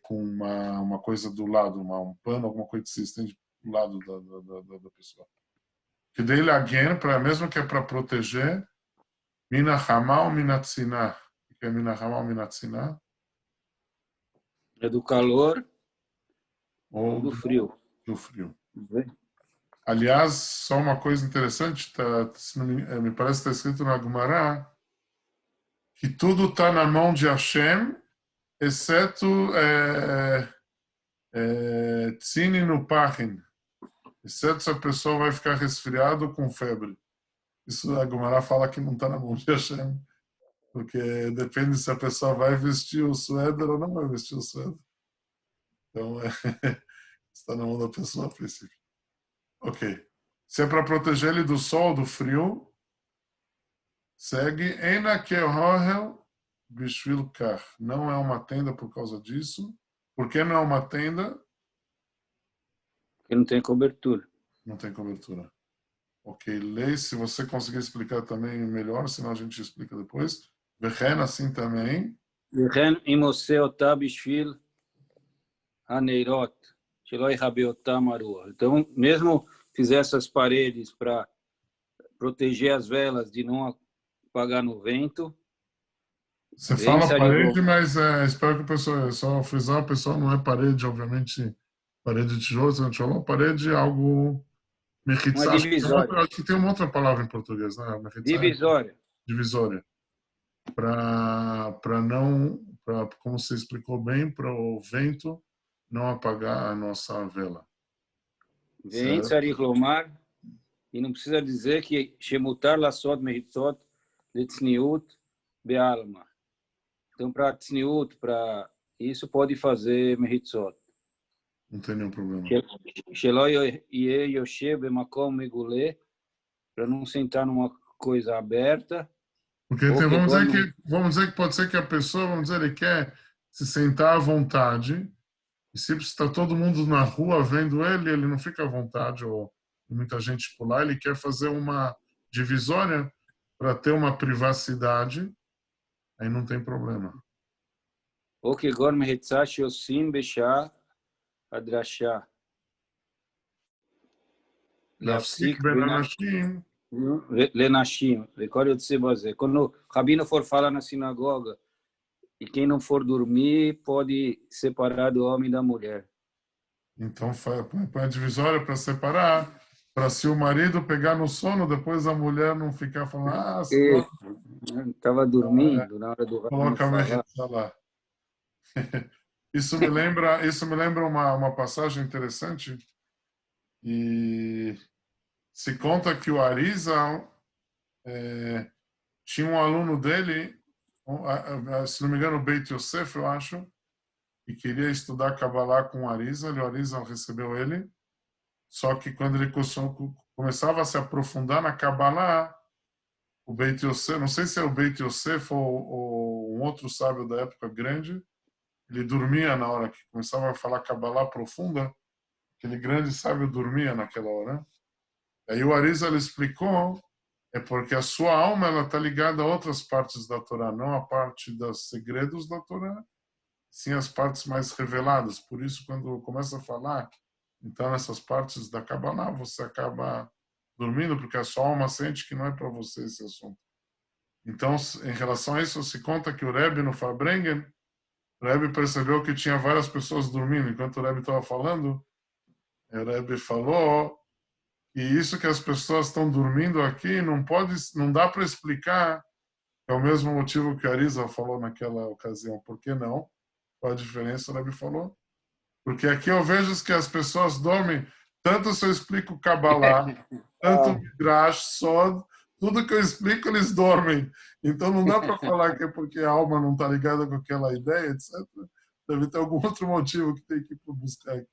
com uma coisa do lado, um pano, alguma coisa que se estende do lado da pessoa. Que daí again, mesmo que é para proteger, mina hamal mina tziná. O que é mina hamal mina tziná? É do calor ou do frio. Do frio. Bem. Aliás, só uma coisa interessante, me parece que está escrito na Gemara que tudo está na mão de Hashem, exceto tzini no pachin, exceto se a pessoa vai ficar resfriado com febre. Isso a Gemara fala que não está na mão de Hashem, porque depende se a pessoa vai vestir o suéter ou não vai vestir o suéter. Então, está na mão da pessoa a princípio. Ok. Se é para proteger ele do sol, do frio, segue Eina Kehohel Bishvil Kach. Não é uma tenda por causa disso. Por que não é uma tenda? Porque não tem cobertura. Não tem cobertura. Ok, Lei, se você conseguir explicar também melhor, senão a gente explica depois. Vechen, assim também. וכן אם עושה אותה בשביל הנרות, שלא יכבה אותם הרוח. Então, mesmo fizer essas paredes para proteger as velas de não apagar no vento. Você fala parede, mas espero que a pessoa, só frisar, a pessoa não é parede, obviamente, parede de tijolo, você falou parede é algo mechitzá. Uma divisória. Acho que tem uma outra palavra em português, né? Divisória. Divisória. Para não, como você explicou bem, para o vento não apagar a nossa vela. ואין צריך לומר, e não precisa dizer que שמותר לעשות מחיצות לצניעות בעלמא. Então, para tzniut, para isso, pode fazer מחיצות. Não tem nenhum problema. שלא יהיה יושב במקום מגולה, para não sentar numa coisa aberta. Porque vamos dizer que pode ser que a pessoa, vamos dizer, ele quer se sentar à vontade, e se está todo mundo na rua vendo ele não fica à vontade, ou muita gente por lá, ele quer fazer uma divisória para ter uma privacidade, aí não tem problema. או כגון מחיצה שעושים בשעה הדרשה. להפסיק בין אנשים. לנשים, וכל יוצא בזה. Quando o rabino for falar na sinagoga, e quem não for dormir pode separar do homem e da mulher. Então põe a divisória para separar, para se o marido pegar no sono, depois a mulher não ficar falando, estava dormindo na hora do rabino falar. Lá. Isso me lembra uma passagem interessante, e se conta que o Arizal tinha um aluno dele se não me engano, o Beit Yosef, eu acho, e queria estudar Kabbalah com o Arizal, e o Arizal recebeu ele. Só que quando ele começava a se aprofundar na Kabbalah, o Beit Yosef, não sei se é o Beit Yosef ou um outro sábio da época grande, ele dormia na hora que começava a falar Kabbalah profunda, aquele grande sábio dormia naquela hora. Aí o Arizal explicou, é porque a sua alma ela está ligada a outras partes da Torá, não a parte dos segredos da Torá, sim as partes mais reveladas. Por isso, quando começa a falar, então nessas partes da Kabbalah, você acaba dormindo, porque a sua alma sente que não é para você esse assunto. Então, em relação a isso, se conta que o Rebbe no Farbrengen, o Rebbe percebeu que tinha várias pessoas dormindo. Enquanto o Rebbe estava falando, o Rebbe falou que isso que as pessoas estão dormindo aqui não dá para explicar. É o mesmo motivo que o Arizal falou naquela ocasião. Por que não? Qual a diferença? O Rebbe falou. Porque aqui eu vejo que as pessoas dormem. Tanto se eu explico Kabbalah, tanto Midrash, Sod, tudo que eu explico eles dormem. Então não dá para falar que é porque a alma não está ligada com aquela ideia, etc. Deve ter algum outro motivo que tem que ir buscar aqui.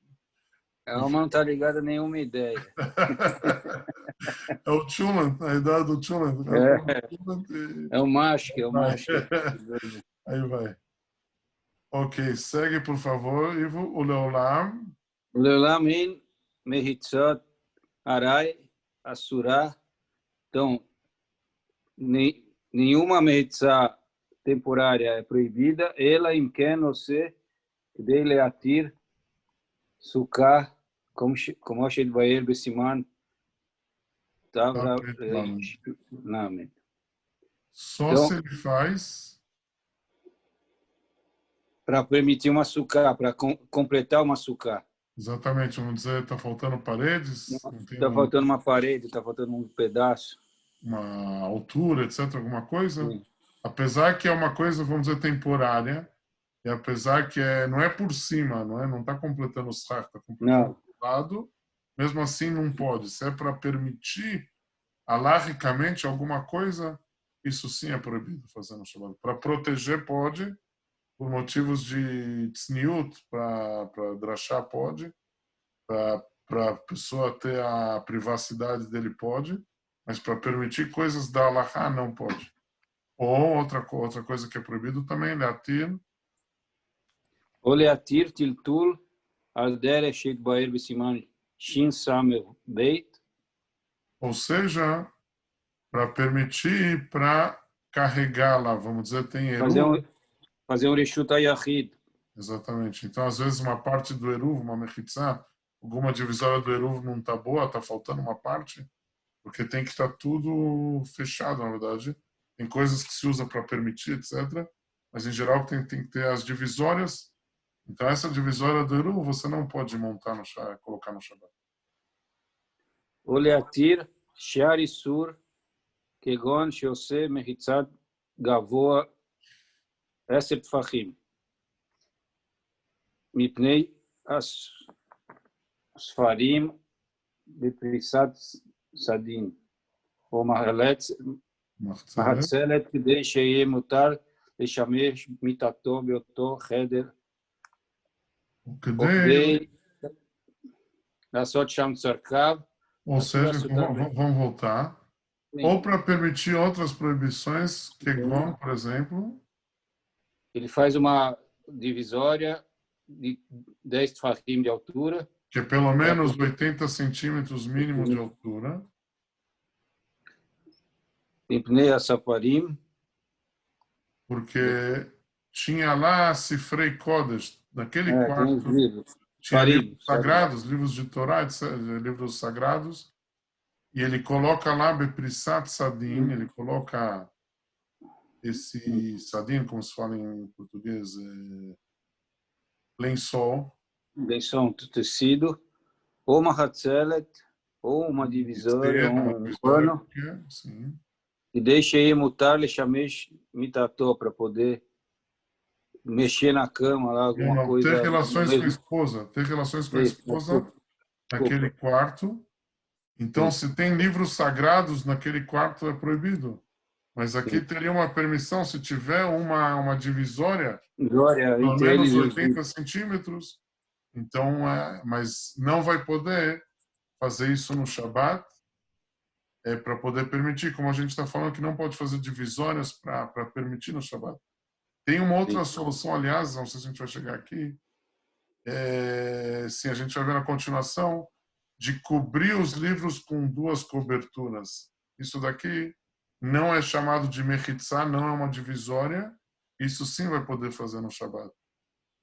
A alma não está ligada a nenhuma ideia. É o Chulant, a ideia do Chulant. É o Mashke, é o Mashke. Aí vai. Ok, segue, por favor, Ivo. O Leolam. O Leolam in Mehitzot Arai Asura. Então, nenhuma Mehitzah temporária é proibida. Ela imken você kdei leatir sukkah como Ashed Baer Besiman. Só então, se ele faz para permitir uma sukkah, para completar uma sukkah. Exatamente, vamos dizer, está faltando paredes, está faltando uma parede, está faltando um pedaço, uma altura, etc, alguma coisa. Sim. Apesar que é uma coisa, vamos dizer, temporária, e apesar que não é por cima, não está completando o saco, está completando o lado, mesmo assim não pode. Se é para permitir alarricamente alguma coisa, isso sim é proibido fazer no Shabbat. Para proteger pode, por motivos de tzniut, para drachá pode, para a pessoa ter a privacidade dele pode, mas para permitir coisas da halachá não pode. Ou outra coisa que é proibido também, leatir. Ou leatir tiltul al derech shet baer besiman shin samer beit. Ou seja, para permitir, para carregá-la, vamos dizer, tem eruv. Fazer um reshut hayachid. Exatamente. Então, às vezes, uma parte do eruv, uma mechitzá, alguma divisória do eruv não está boa, está faltando uma parte, porque tem que estar tudo fechado, na verdade. Tem coisas que se usa para permitir, etc. Mas, em geral, tem que ter as divisórias. Então, essa divisória do eruv você não pode montar colocar no Shabbat. O leatir shar isur kegon sheose mechitzat gavoa eser tfachim mipnei asfarim בפריסת סדין, או מחצלת כדי שיהיה מותר לשמש מיטתו באותו חדר, או כדי לעשות שם צרכיו. Ou seja, vamos voltar. Ou para permitir outras proibições, que igual, por exemplo. Ele faz uma divisória de 10 tfachim de altura, que é pelo menos 80 centímetros mínimo de altura. Porque tinha lá Sifrei Kodesh, naquele quarto, tinha livros sagrados, livros de Torá, livros sagrados, e ele coloca lá Beprissat Sadim, ele coloca esse Sadim, como se fala em português, lençol. Lençol de tecido, ou uma hatzelet, ou uma divisória, um pano, e deixa aí mutar lechamesh mitato, para poder mexer na cama lá, alguma coisa. Ter relações com a esposa, naquele quarto. Então, se tem livros sagrados naquele quarto, é proibido. Mas aqui teria uma permissão, se tiver uma divisória, Glória pelo entre menos eles e os 80 centímetros, então, mas não vai poder fazer isso no Shabat, para poder permitir, como a gente está falando que não pode fazer divisórias para permitir no Shabat. Tem uma outra solução, aliás, não sei se a gente vai chegar aqui, sim, a gente vai ver na continuação, de cobrir os livros com duas coberturas. Isso daqui não é chamado de mechitzá, não é uma divisória, isso sim vai poder fazer no Shabat.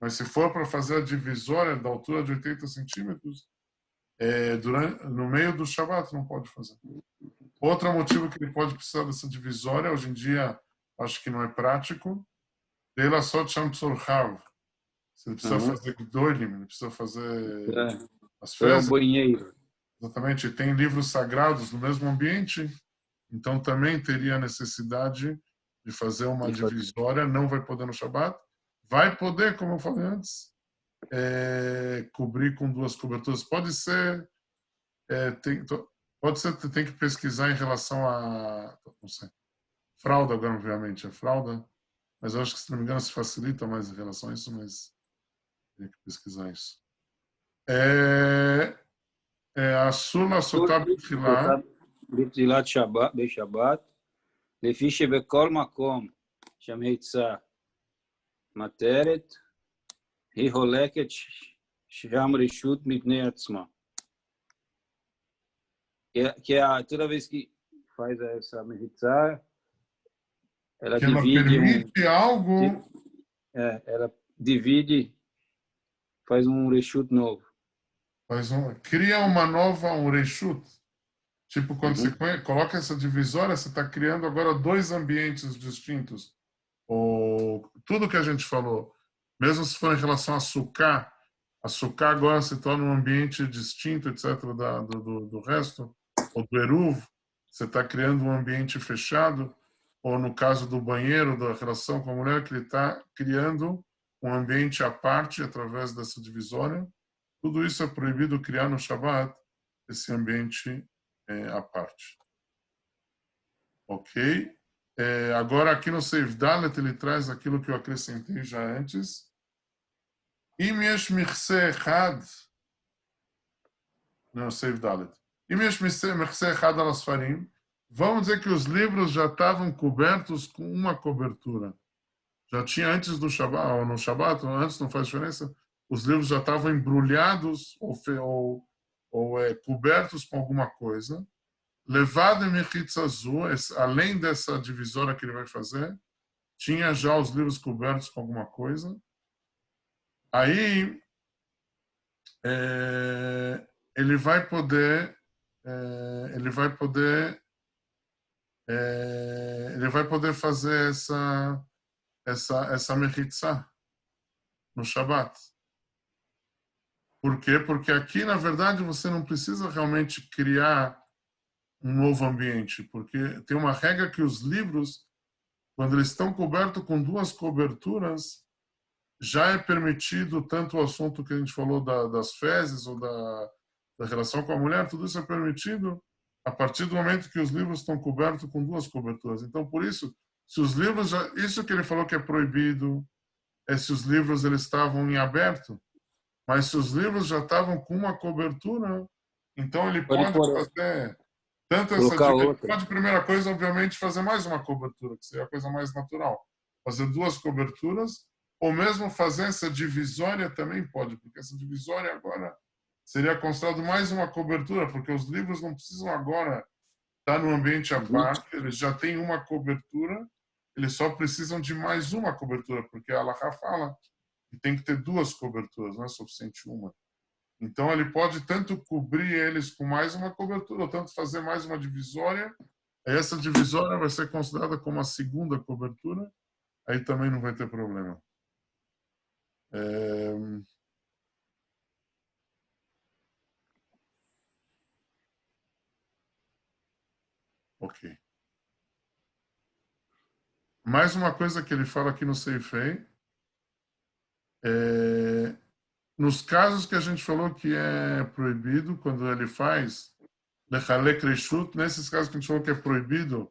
Mas se for para fazer a divisória da altura de 80 centímetros, no meio do Shabat não pode fazer. Outro motivo que ele pode precisar dessa divisória, hoje em dia acho que não é prático, dela só chama Psorhav. Você precisa fazer Gdolim, ele precisa fazer as é um fezes. banheiro. Exatamente, tem livros sagrados no mesmo ambiente, então também teria a necessidade de fazer uma divisória, não vai poder no Shabat, vai poder, como eu falei antes, cobrir com duas coberturas. Pode ser, tem que pesquisar em relação a, não sei, fralda agora, obviamente, é fralda, mas eu acho que, se não me engano, se facilita mais em relação a isso, mas tem que pesquisar isso. אסור לעשותה בתחילה. בתחילת שבת, בשבת, לפי שבכל מקום שהמחיצה מטרת, היא הולקת שם רשות מפני עצמה. Toda vez que faz essa mexicá, ela divide permite algo. Ela divide, faz reshut novo. Cria uma nova, reshut. Tipo, quando você coloca essa divisória, você está criando agora dois ambientes distintos. Tudo que a gente falou, mesmo se for em relação a sukkah agora se torna um ambiente distinto, etc., do resto, ou do eruv, você está criando um ambiente fechado, ou no caso do banheiro, da relação com a mulher, que ele está criando um ambiente à parte através dessa divisória. Tudo isso é proibido criar no Shabat, esse ambiente à parte. Ok? Agora, aqui no Seif Dalet, ele traz aquilo que eu acrescentei já antes. Im yesh michse echad, no Seif Dalet. Im yesh michse echad al asfarim, vamos dizer que os livros já estavam cobertos com uma cobertura. Já tinha antes do Shabat, ou no Shabat, ou antes, não faz diferença, os livros já estavam embrulhados ou cobertos com alguma coisa. Levado em mechitza azul, além dessa divisória que ele vai fazer, tinha já os livros cobertos com alguma coisa. Aí ele vai poder fazer essa mechitza no Shabat. Por quê? Porque aqui, na verdade, você não precisa realmente criar um novo ambiente, porque tem uma regra que os livros, quando eles estão cobertos com duas coberturas, já é permitido tanto o assunto que a gente falou das fezes ou da relação com a mulher, tudo isso é permitido a partir do momento que os livros estão cobertos com duas coberturas. Então, por isso, se os livros, isso que ele falou que é proibido, se os livros eles estavam em aberto, mas se os livros já estavam com uma cobertura, então ele pode fazer tanto essa divisória. Pode, primeira coisa, obviamente, fazer mais uma cobertura, que seria a coisa mais natural. Fazer duas coberturas, ou mesmo fazer essa divisória também pode, porque essa divisória agora seria considerado mais uma cobertura, porque os livros não precisam agora estar no ambiente à parte, eles já têm uma cobertura, eles só precisam de mais uma cobertura, porque a Halakha fala que tem que ter duas coberturas, não é suficiente uma. Então, ele pode tanto cobrir eles com mais uma cobertura, ou tanto fazer mais uma divisória. Essa divisória vai ser considerada como a segunda cobertura, aí também não vai ter problema. Ok. Mais uma coisa que ele fala aqui no Seifei, nos casos que a gente falou que é proibido, quando ele faz Lechalek Reshut, nesses casos que a gente falou que é proibido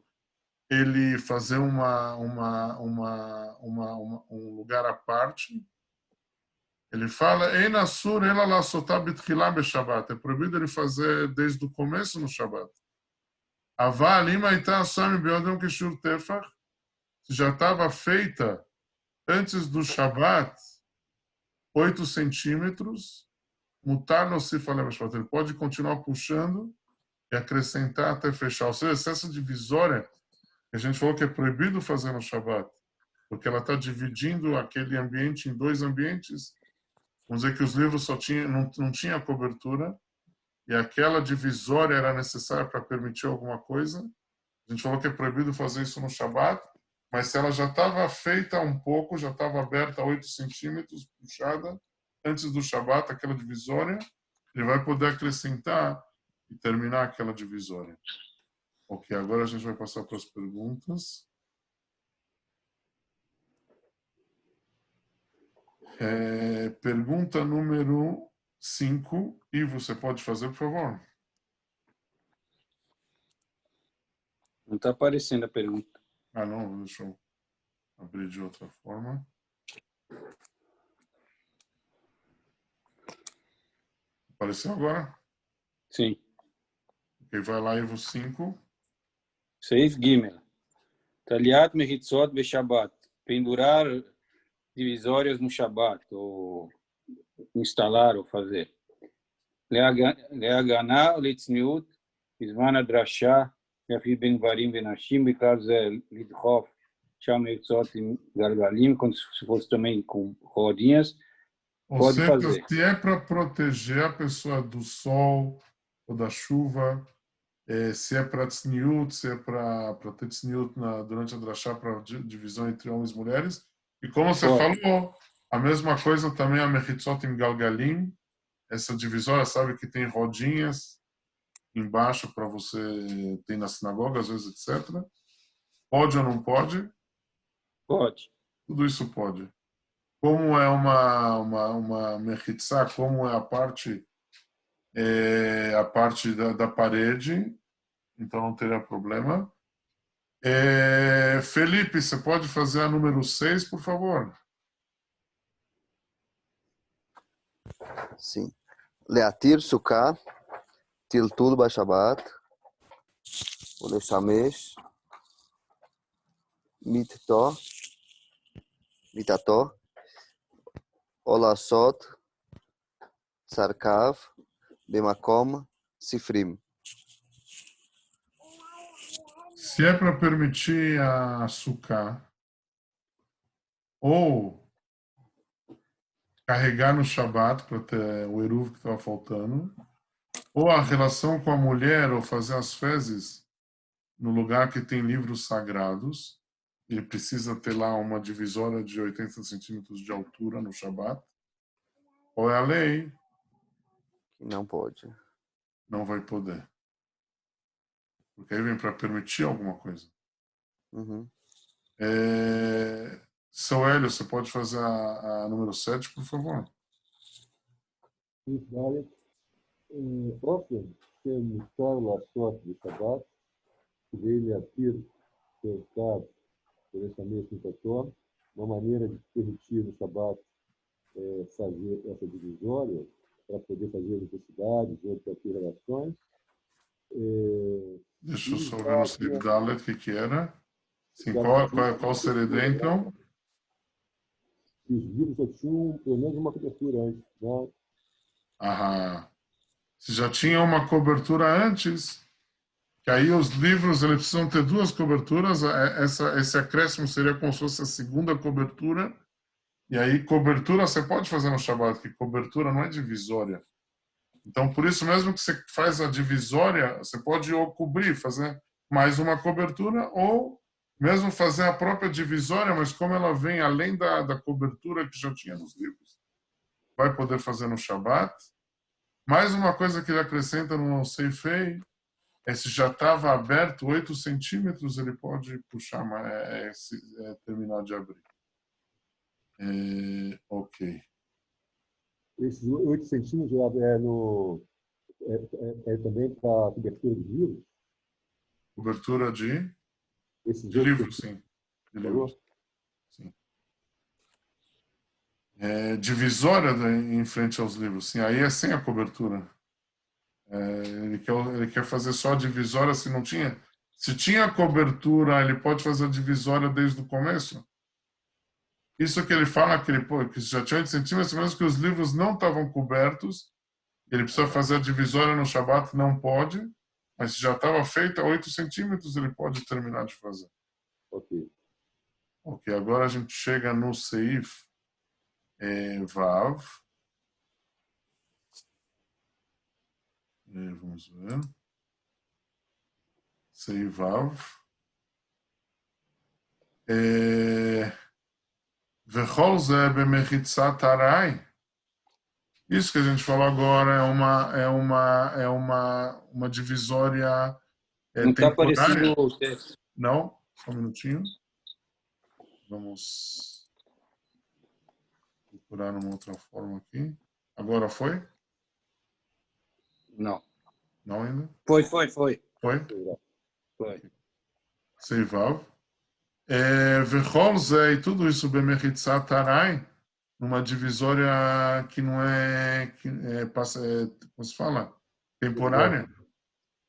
ele fazer um lugar à parte. Ele fala, Ein asur ela lasotá betchilá beshabat. É proibido ele fazer desde o começo no Shabat. Avá lima itá assami beodem kishur tefach. Se já estava feita antes do Shabat, 8 centímetros, mutar no sifalé beshabat. Ele pode continuar puxando e acrescentar até fechar. Ou seja, essa divisória que a gente falou que é proibido fazer no Shabat, porque ela está dividindo aquele ambiente em 2 ambientes. Vamos dizer que os livros não tinha cobertura e aquela divisória era necessária para permitir alguma coisa. A gente falou que é proibido fazer isso no Shabat, mas se ela já estava feita um pouco, já estava aberta a 8 centímetros, puxada, antes do Shabat, aquela divisória, ele vai poder acrescentar e terminar aquela divisória. Ok, agora a gente vai passar para as perguntas. Pergunta número 5. E você pode fazer, por favor? Não está aparecendo a pergunta. Ah, não, deixa eu abrir de outra forma. Apareceu agora? Sim. Ok, vai lá, Ivo 5. Seif Gimel. Taliat mehitzot beshabat. Pendurar divisórias no Shabat, ou instalar ou fazer. להגנה ולצניעות בזמן הדרשה, להפריד בין גברים ונשים, בכלל זה לדחוף שם מקצועות עם גלגלים, como se fosse também com rodinhas, pode fazer. Se é para proteger a pessoa do sol ou da chuva, se é para tzniut, se é para ter tzniut durante a drachá, para divisão entre homens e mulheres. E como você falou, a mesma coisa também a mechitzot im galgalim, essa divisória, sabe, que tem rodinhas embaixo para você, tem na sinagoga, às vezes, etc. Pode ou não pode? Pode. Tudo isso pode. Como é uma mechitzá, como é a parte da parede, então não teria problema. Felipe, você pode fazer a número 6, por favor? Sim. Leatir sukkah, tiltul bashabat, ולשמש מיטתו, או לעשות צרכיו במקום ספרים. Se é para permitir a sukkah ou carregar no Shabat para ter o eruv que estava faltando, ou a relação com a mulher ou fazer as fezes no lugar que tem livros sagrados, ele precisa ter lá uma divisória de 80 centímetros de altura no Shabat, ou é a lei? Não pode. Não vai poder. Porque aí vem para permitir alguma coisa. Uhum. Seu Hélio, você pode fazer a número 7, por favor? אופן שמותר לעשות בשבת כדי להתיר שערכיו ולשמש מיטתו, uma maneira de permitir no Shabat fazer essa divisória para poder fazer necessidades, outras relações. Deixa eu só ver no Slip Dalet o que era. Sim, qual seria a ideia, então? Os livros já tinham pelo menos uma cobertura antes, né? Se já tinha uma cobertura antes, que aí os livros eles precisam ter 2 coberturas, esse acréscimo seria como se fosse a segunda cobertura, e aí cobertura você pode fazer no Shabat, que cobertura não é divisória. Então, por isso mesmo que você faz a divisória, você pode ou cobrir, fazer mais uma cobertura, ou mesmo fazer a própria divisória, mas como ela vem além da cobertura que já tinha nos livros, vai poder fazer no Shabat. Mais uma coisa que ele acrescenta no Seifei é se já estava aberto 8 centímetros, ele pode puxar, terminar de abrir. Ok. Esses 8 centímetros é também para a cobertura de livros? Cobertura de? Esse De livros, sim. De falou? livros. Sim. Divisória em frente aos livros, sim. Aí é sem a cobertura. Ele quer fazer só a divisória se não tinha. Se tinha cobertura, ele pode fazer a divisória desde o começo. Isso que ele fala que já tinha 8 centímetros, mesmo que os livros não estavam cobertos, ele precisa fazer a divisória no Shabat, não pode, mas se já estava feita a 8 centímetros, ele pode terminar de fazer. Ok. Ok, agora a gente chega no Seif Vav. Vamos ver. Seif Vav. Vechol ze bemechitzat arai. Isso que a gente falou agora uma divisória Não está aparecendo temporária. o texto. Não? Só um minutinho. Vamos procurar uma outra forma aqui. Agora foi? Não. Não ainda? Foi. Foi? Foi. Seivav. Vechol ze, e tudo isso bemechitzat arai, numa divisória que não como se fala? Temporária.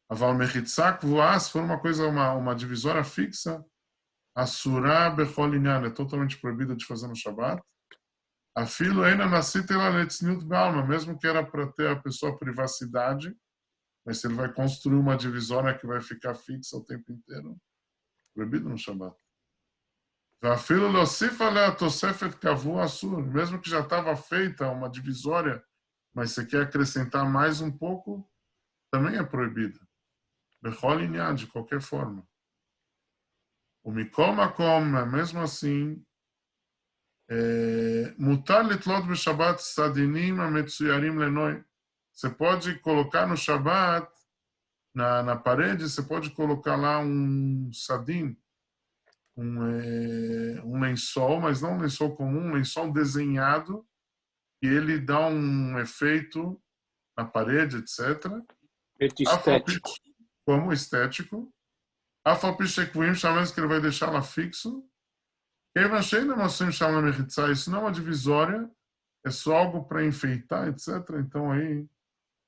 Aval mechitzak voar, se for uma divisória fixa, assurá bechol inyan, é totalmente proibida de fazer no Shabat. Afilo ainda nascita ela letzniut balma, mesmo que era para ter a pessoa privacidade, mas se ele vai construir uma divisória que vai ficar fixa o tempo inteiro, proibido no Shabat. Afilo leosif alea tosefet kavu assur, mesmo que já estava feita uma divisória, mas você quer acrescentar mais um pouco, também é proibido. Bechol inyan, de qualquer forma. O Mikol Makom, mesmo assim, mutar litlot b'Shabbat sadinim ametsuyarim lenoi. Você pode colocar no Shabbat, na parede, você pode colocar lá um sadim, um lençol, mas não um lençol comum, um lençol desenhado, e ele dá um efeito na parede, etc. Efeito estético. Como estético. Afalpichekuim, chamamos que ele vai deixar lá fixo. Isso não é uma divisória, é só algo para enfeitar, etc. Então aí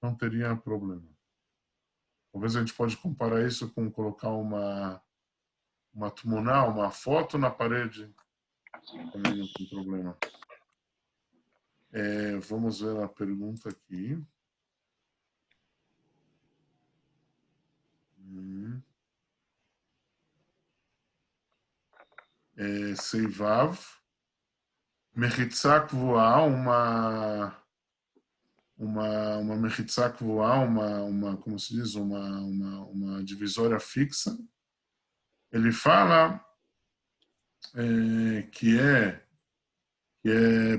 não teria problema. Talvez a gente pode comparar isso com colocar uma tumuná, uma foto na parede. Também não tem problema. Vamos ver a pergunta aqui. Seivav. Mechitzak voar, uma mechitzak voar, como se diz, uma divisória fixa. Ele fala que é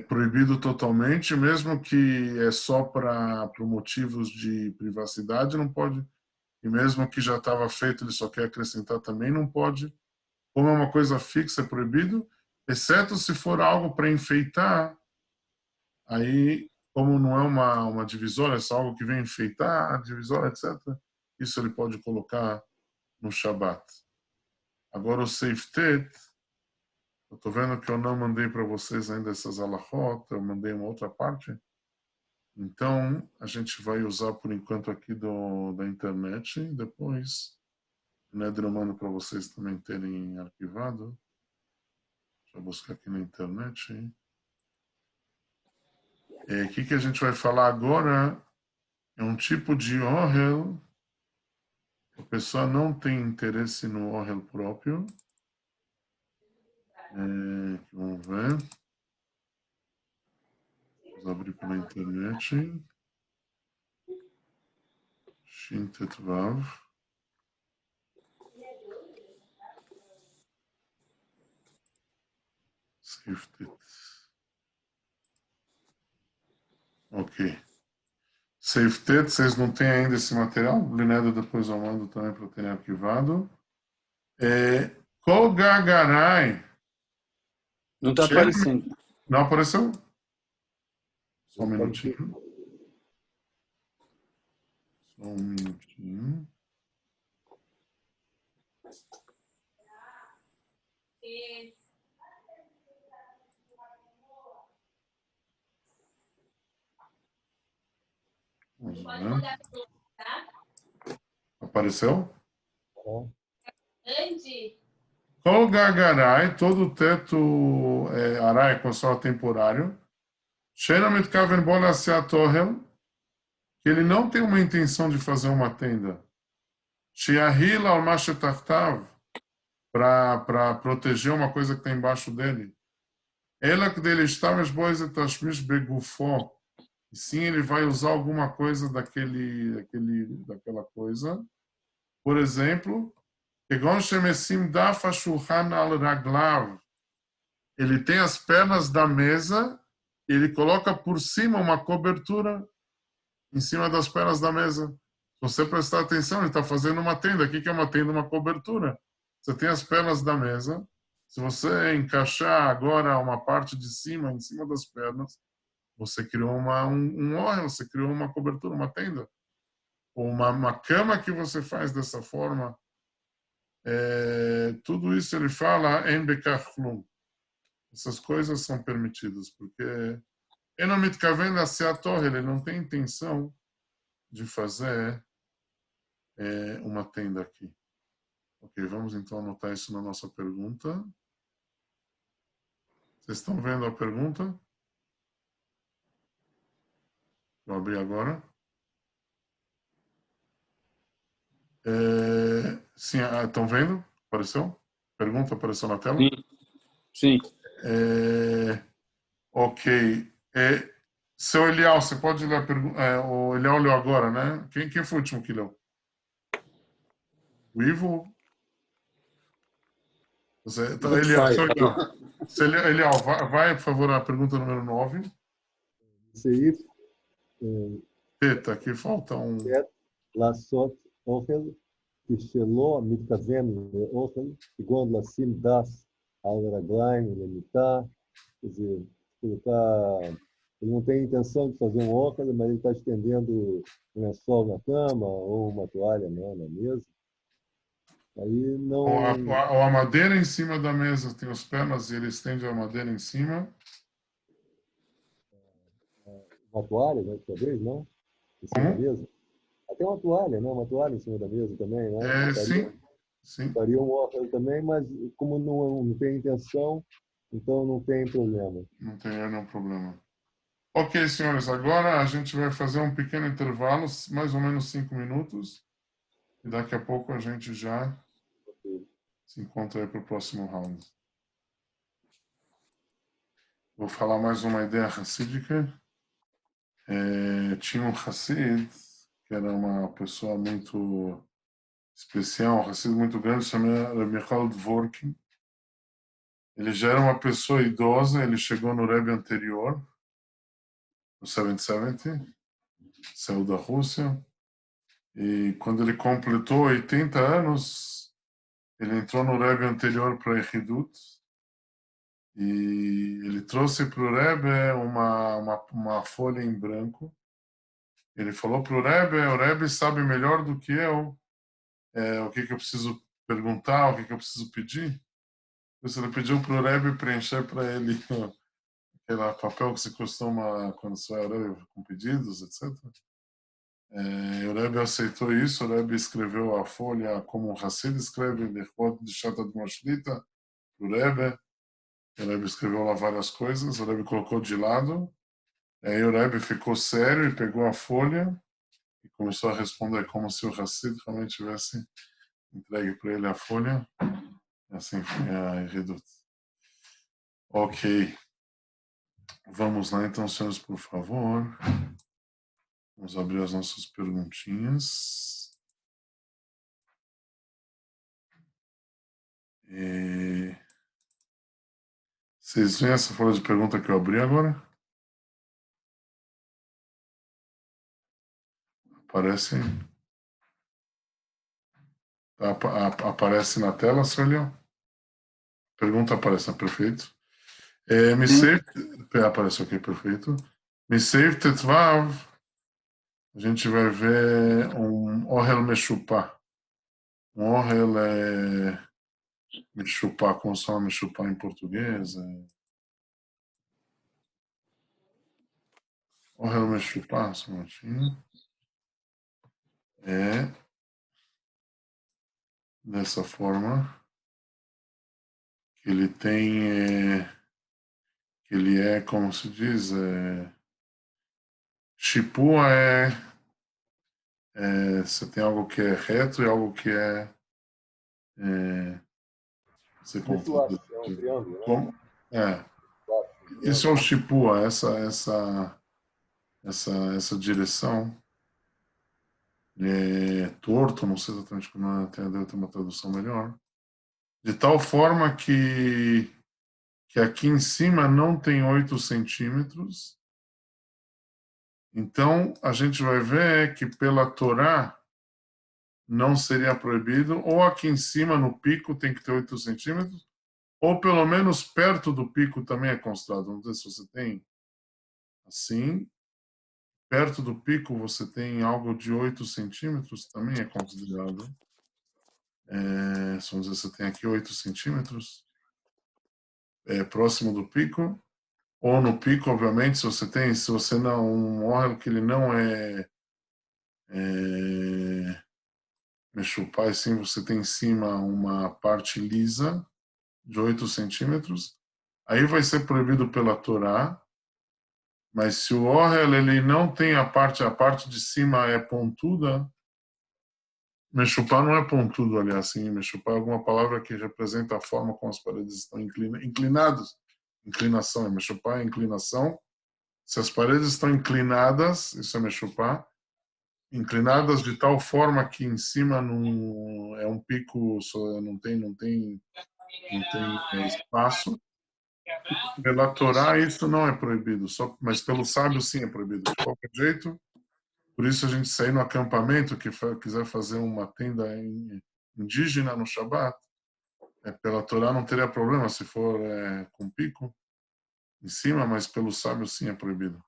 proibido totalmente, mesmo que é só para motivos de privacidade, não pode. E mesmo que já estava feito, ele só quer acrescentar também, não pode. Como é uma coisa fixa, é proibido, exceto se for algo para enfeitar. Aí, como não é uma divisória, é só algo que vem enfeitar a divisória, etc., isso ele pode colocar no Shabat. Agora, o Seiftet, eu estou vendo que eu não mandei para vocês ainda essas alahot, eu mandei uma outra parte. Então, a gente vai usar por enquanto aqui da internet. Depois, o Nedra eu mando para vocês também terem arquivado. Deixa eu buscar aqui na internet. O que a gente vai falar agora é um tipo de ohel. A pessoa não tem interesse no ohel próprio. Vamos ver. Vamos abrir pela internet. Shintet Vav. Safety. Ok. Safety, vocês não têm ainda esse material? Lineda depois eu mando também para terem arquivado. Kol Gagarai. Não está aparecendo. Não apareceu? Só um minutinho. Só um minutinho. Vamos ver. Apareceu? Kol Gagarai, todo o teto arai com só temporário. Sheina Mitkaven Bola Seatohel, que ele não tem uma intenção de fazer uma tenda. Shiahila al Mashetachtav, para proteger uma coisa que está embaixo dele. Ela que dele está, mas bois etashmish begufó. E sim, ele vai usar alguma coisa daquela coisa. Por exemplo, Egon Shemesim Dafa Shulchan al Raglav. Ele tem as pernas da mesa, ele coloca por cima uma cobertura em cima das pernas da mesa. Se você prestar atenção, ele está fazendo uma tenda. O que é uma tenda? Uma cobertura. Você tem as pernas da mesa. Se você encaixar agora uma parte de cima, em cima das pernas, você criou um órgão, você criou uma cobertura, uma tenda. Ou uma cama que você faz dessa forma. Tudo isso ele fala em Bekachlum. Essas coisas são permitidas, porque ele não tem intenção de fazer uma tenda aqui. Ok, vamos então anotar isso na nossa pergunta. Vocês estão vendo a pergunta? Vou abrir agora. Sim, estão vendo? Apareceu? Pergunta apareceu na tela? Sim. Ok. Seu Elial, você pode ler a pergunta? O Elial leu agora, né? Quem foi o último que leu? O Ivo? Então, Elial, vai, por favor, a pergunta número 9. סעיף Teta, aqui falta um. לעשות אוכל כשלא מתכוון לאוכל, כגון לשים דף על רגליים ולמיטה, ele não tem intenção de fazer um óculos, mas ele está estendendo um lençol na cama ou uma toalha, né, na mesa. Aí não. Ou a madeira em cima da mesa tem as pernas e ele estende a madeira em cima. Uma toalha, né, talvez, não? Em cima da mesa. Até uma toalha, né? Uma toalha em cima da mesa também, né? Sim. Faria um óculos também, mas como não tem intenção, então não tem problema. Não tem nenhum problema. Ok, senhores, agora a gente vai fazer um pequeno intervalo, mais ou menos 5 minutos, e daqui a pouco a gente já se encontra aí para o próximo round. Vou falar mais uma ideia hassídica. Tinha um Hassid, que era uma pessoa muito especial, um Hassid muito grande, chamado Michal Dvorkin. Ele já era uma pessoa idosa, ele chegou no Rebbe anterior, no 770, saiu da Rússia, e quando ele completou 80 anos, ele entrou no Rebbe anterior para Echidut, e ele trouxe para o Rebbe uma folha em branco. Ele falou para o Rebbe sabe melhor do que eu o que eu preciso perguntar, o que eu preciso pedir. Então, ele pediu para o Rebbe preencher para ele aquele papel que se costuma quando você vai ao Rebbe com pedidos, etc. O Rebbe aceitou isso, o Rebbe escreveu a folha como o Hassid escreve, Lechot de Shata de Mashlita, para o Rebbe. O Rebbe escreveu lá várias coisas, o Rebbe colocou de lado. Aí o Rebbe ficou sério e pegou a folha e começou a responder como se o Hassid realmente tivesse entregue para ele a folha. Assim foi a Redut. Ok. Vamos lá então, senhores, por favor. Vamos abrir as nossas perguntinhas. Vocês veem essa folha de pergunta que eu abri agora? Aparece aí. Aparece na tela, senhor Leão? Pergunta aparece, né? Perfeito. Me save. Apareceu aqui, perfeito. Me save Tetvav. A gente vai ver um Ohel Meshupá. Um Ohel Meshupá, como se fala Meshupá em português? Ohel Meshupá, só um minutinho. É dessa forma que ele tem, que ele é, como se diz, Shipua você tem algo que é reto e algo que é você Menstruação, confunde. triângulo, né? Como? É. Isso é Triângulo. o Shipua, essa direção. Torto, não sei exatamente como deve ter uma tradução melhor. De tal forma que aqui em cima não tem 8 centímetros. Então, a gente vai ver que pela Torá não seria proibido, ou aqui em cima no pico tem que ter 8 centímetros, ou pelo menos perto do pico também é considerado. Não sei se você tem assim, perto do pico você tem algo de 8 centímetros, também é considerado. Vamos dizer, você tem aqui 8 centímetros, próximo do pico, ou no pico, obviamente, se você não, um órgão que ele não mexupá, assim, você tem em cima uma parte lisa de 8 centímetros, aí vai ser proibido pela Torá, mas se o órgão ele não tem a parte de cima é pontuda, mexupá não é pontudo, aliás, assim, mexupá é alguma palavra que representa a forma como as paredes estão inclinadas. Inclinação, mexupá é inclinação. Se as paredes estão inclinadas, isso é mexupá, inclinadas de tal forma que em cima não é um pico, só não tem espaço. Pela Torá isso não é proibido, mas pelo sábio sim é proibido. De qualquer jeito, por isso a gente sair no acampamento que quiser fazer uma tenda indígena no Shabat, pela Torá não teria problema se for com pico em cima, mas pelo sábio sim é proibido.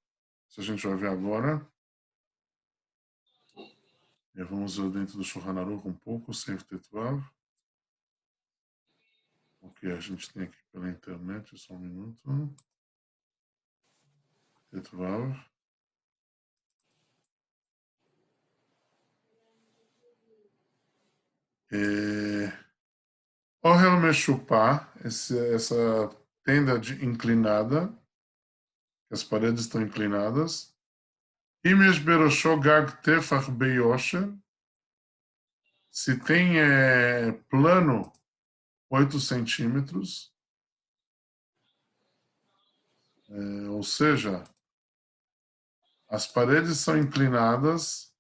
Isso a gente vai ver agora. E vamos ver dentro do Shulchan Aruch um pouco, Seif Tetvav. O que a gente tem aqui pela internet, só um minuto. Tetvav. Ohel Meshupá, essa tenda inclinada, as paredes estão inclinadas. Imesh Berosho Gag Tefach Beyosher, se tem plano 8 centímetros, ou seja, as paredes são inclinadas,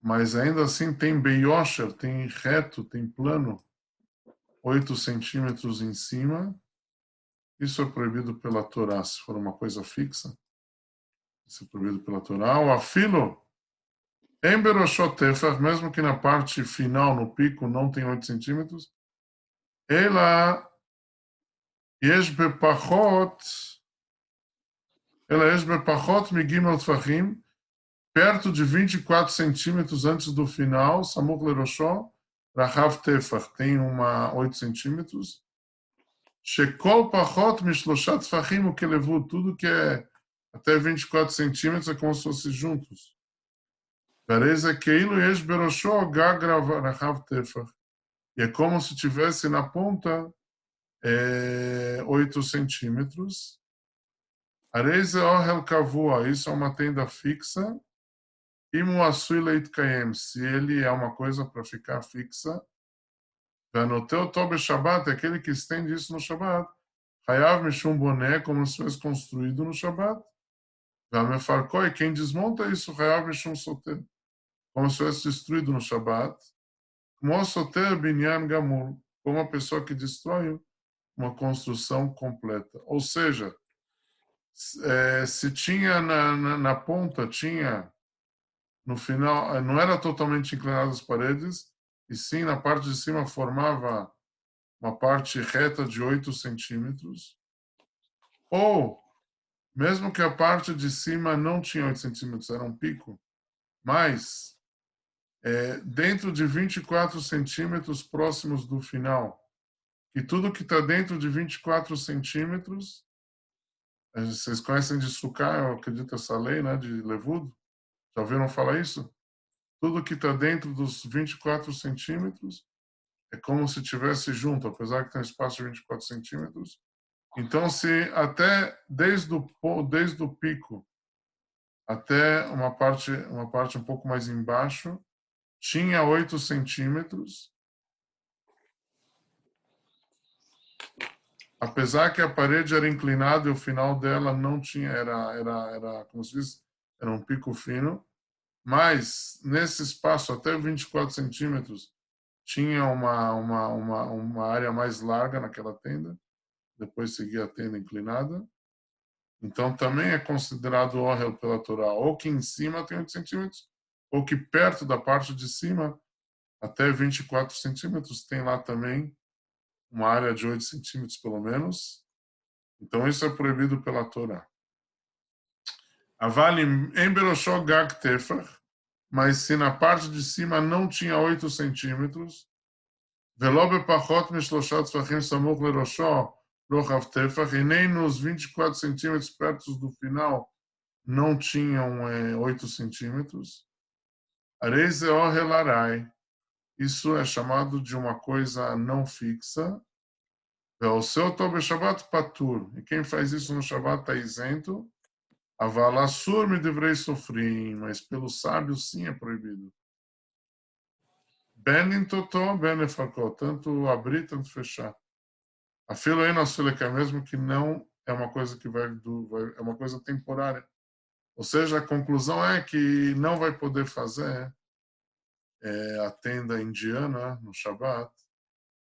mas ainda assim tem Beyosher, tem reto, tem plano 8 centímetros em cima. Isso é proibido pela Torá, se for uma coisa fixa. Isso é proibido pela Torá. O afilo, em Beroshotefer, mesmo que na parte final, no pico, não tem 8 centímetros, ela יש בפחות מגימל טפחים, perto de 24 centímetros antes do final, Samuch Leroshó, Rahav Tefach, tem 8 centímetros. Shekol Pachot Mishloshat Tfachim, o que levou tudo que é até 24 centímetros, é como se fossem juntos. Gareza Keilo Yesh Beroshó, Gagra Rahav Tefach. E é como se tivesse na ponta 8 centímetros. Areze Ohel Kavua, isso é uma tenda fixa. E Muasui Leit Kayem, se ele é uma coisa para ficar fixa. Vanoteu Tobe Shabbat, aquele que estende isso no Shabbat. Hayav Mishum Boné, como se fosse construído no Shabbat. Vamefarkoi, quem desmonta isso, Hayav Mishum Soter, como se fosse destruído no Shabbat. Como Soter Binyan Gamur, como a pessoa que destrói uma construção completa. Ou seja, se tinha na ponta, tinha no final, não era totalmente inclinado as paredes, e sim na parte de cima formava uma parte reta de 8 centímetros. Ou, mesmo que a parte de cima não tinha 8 centímetros, era um pico, mas dentro de 24 centímetros próximos do final, que tudo que está dentro de 24 centímetros, vocês conhecem de Sukkah, eu acredito essa lei, né, de Levud? Já ouviram falar isso? Tudo que está dentro dos 24 centímetros é como se tivesse junto, apesar que tem um espaço de 24 centímetros. Então, se até desde o pico até uma parte um pouco mais embaixo, tinha 8 centímetros, apesar que a parede era inclinada e o final dela não tinha, era como se diz, era um pico fino, mas nesse espaço até 24 centímetros tinha uma área mais larga naquela tenda, depois seguia a tenda inclinada. Então também é considerado ohel pela Torá, ou que em cima tem 8 centímetros, ou que perto da parte de cima, até 24 centímetros, tem lá também uma área de 8 centímetros pelo menos. Então isso é proibido pela Torá. Avalim em beroshó gag tefach, mas se na parte de cima não tinha 8 centímetros, ולא בפחות משלושה טפחים סמוך לראשו רוחב טפח, e nem nos 24 centímetros perto do final não tinham 8 centímetros. Areis é ohel arai. Isso é chamado de uma coisa não fixa. O seu tobe Shabbat patur. E quem faz isso no Shabbat está isento. Avalassur me deverei sofrer, mas pelos sábios sim é proibido. Ben em totó, ben efakó, tanto abrir, tanto fechar. A fila aí na Suleca mesmo que não é uma coisa que é uma coisa temporária. Ou seja, a conclusão é que não vai poder fazer a tenda indiana no Shabat,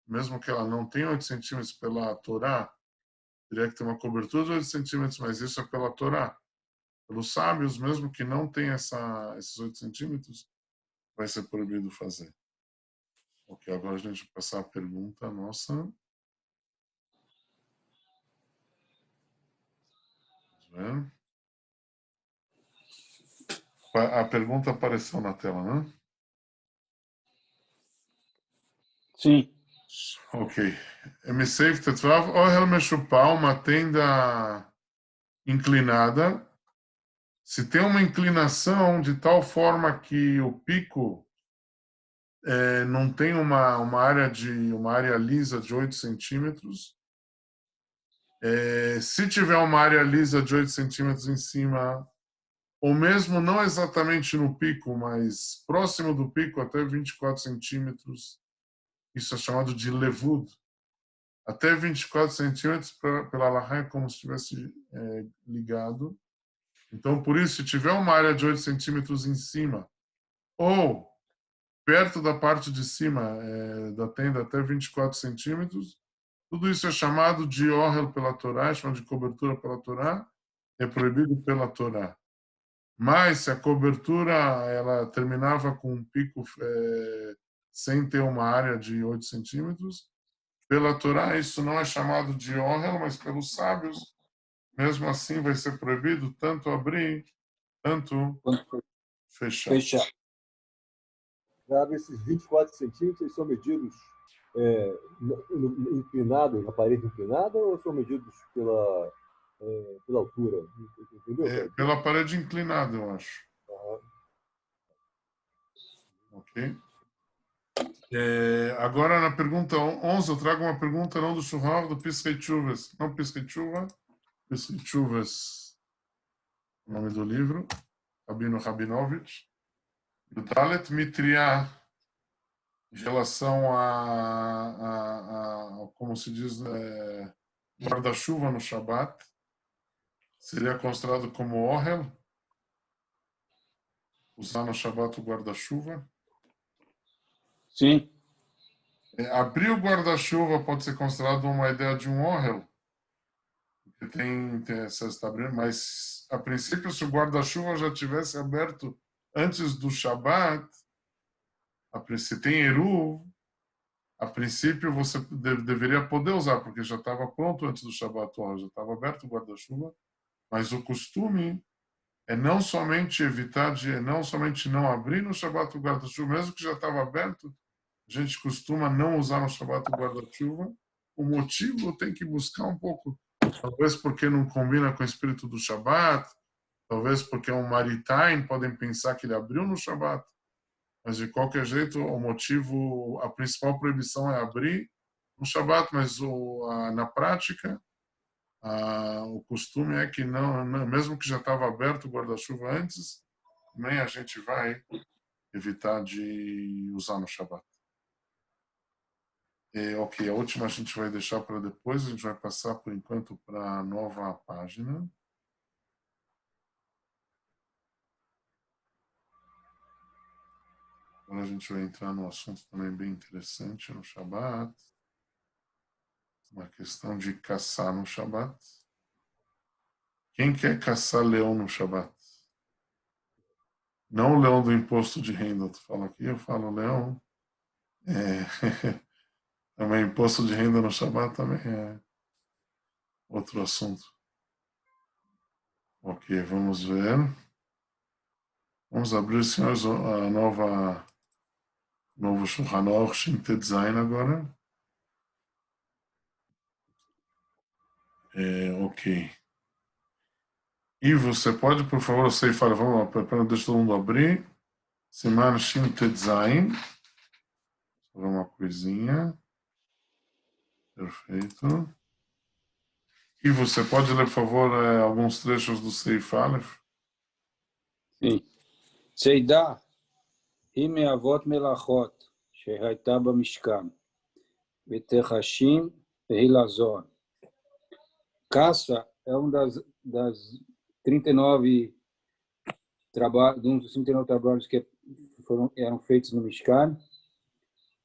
mesmo que ela não tenha 8 centímetros pela Torá, teria que ter uma cobertura de 8 centímetros, mas isso é pela Torá. Pelos sábios, mesmo que não tenha esses 8 centímetros, vai ser proibido fazer. Ok, agora a gente vai passar a pergunta nossa. Vamos ver. A pergunta apareceu na tela, né? Sim. Ok. M6 Tetvav, Ohel Meshupá, uma tenda inclinada. Se tem uma inclinação de tal forma que o pico não tem uma área lisa de 8 centímetros, se tiver uma área lisa de 8 centímetros em cima, ou mesmo não exatamente no pico, mas próximo do pico, até 24 centímetros, isso é chamado de levud. Até 24 centímetros pela Allahá é como se estivesse ligado. Então, por isso, se tiver uma área de 8 centímetros em cima, ou perto da parte de cima da tenda até 24 centímetros, tudo isso é chamado de ohel pela Torá, é chamado de cobertura pela Torá, é proibido pela Torá. Mas se a cobertura ela terminava com um pico sem ter uma área de 8 centímetros, pela Torá isso não é chamado de ohel, mas pelos sábios, mesmo assim vai ser proibido tanto abrir, tanto fechar. Sabe, esses 24 centímetros eles são medidos inclinados, na parede inclinada, ou são medidos pela altura? Entendeu? Pela parede inclinada, eu acho. Uhum. Ok. Agora, na pergunta 11, eu trago uma pergunta não do Shulchan, do Piskei Teshuvos. Não Piskei Teshuva, Piskei Teshuvos, o nome do livro, Rabino Rabinovich. Do Dalet Mitriá, em relação a como se diz, guarda-chuva no Shabat, seria considerado como ohel? Usar no Shabat o guarda-chuva? Sim. Abrir o guarda-chuva pode ser considerado uma ideia de um ohel, porque tem essa está abrindo, mas a princípio, se o guarda-chuva já tivesse aberto antes do Shabat, se tem Eruv, a princípio você deveria poder usar, porque já estava pronto antes do Shabat, já estava aberto o guarda-chuva, mas o costume é não somente não somente não abrir no Shabat o guarda-chuva, mesmo que já estava aberto, a gente costuma não usar no Shabat o guarda-chuva, o motivo tem que buscar um pouco. Talvez porque não combina com o espírito do Shabat, talvez porque é um maritime, podem pensar que ele abriu no Shabat. Mas, de qualquer jeito, o motivo, a principal proibição é abrir no Shabat, mas na prática, o costume é que não, mesmo que já estava aberto o guarda-chuva antes, nem a gente vai evitar de usar no Shabat. Ok, a última a gente vai deixar para depois, a gente vai passar por enquanto para a nova página. Agora a gente vai entrar num assunto também bem interessante no Shabat. Uma questão de caçar no Shabat. Quem quer caçar leão no Shabat? Não o leão do imposto de renda, tu fala aqui, eu falo leão. Também imposto de renda no Shabat também é outro assunto. Ok, vamos ver. Vamos abrir, senhores, a novo Shulchan Aruch Shin Tet Zayin agora. Ok. E você pode, por favor, você fala, vamos lá, deixa todo mundo abrir. Siman Shin Tet Zayin. Vou ver uma coisinha. Perfeito. E você pode ler, por favor, alguns trechos do Seif Aleph? sim. Tzeidah, היא מאבות מלאכות שהייתה במשכן, ותחשים והילזון. Caça é um das 39 dos 39 trabalhos que eram feitos no Mishkan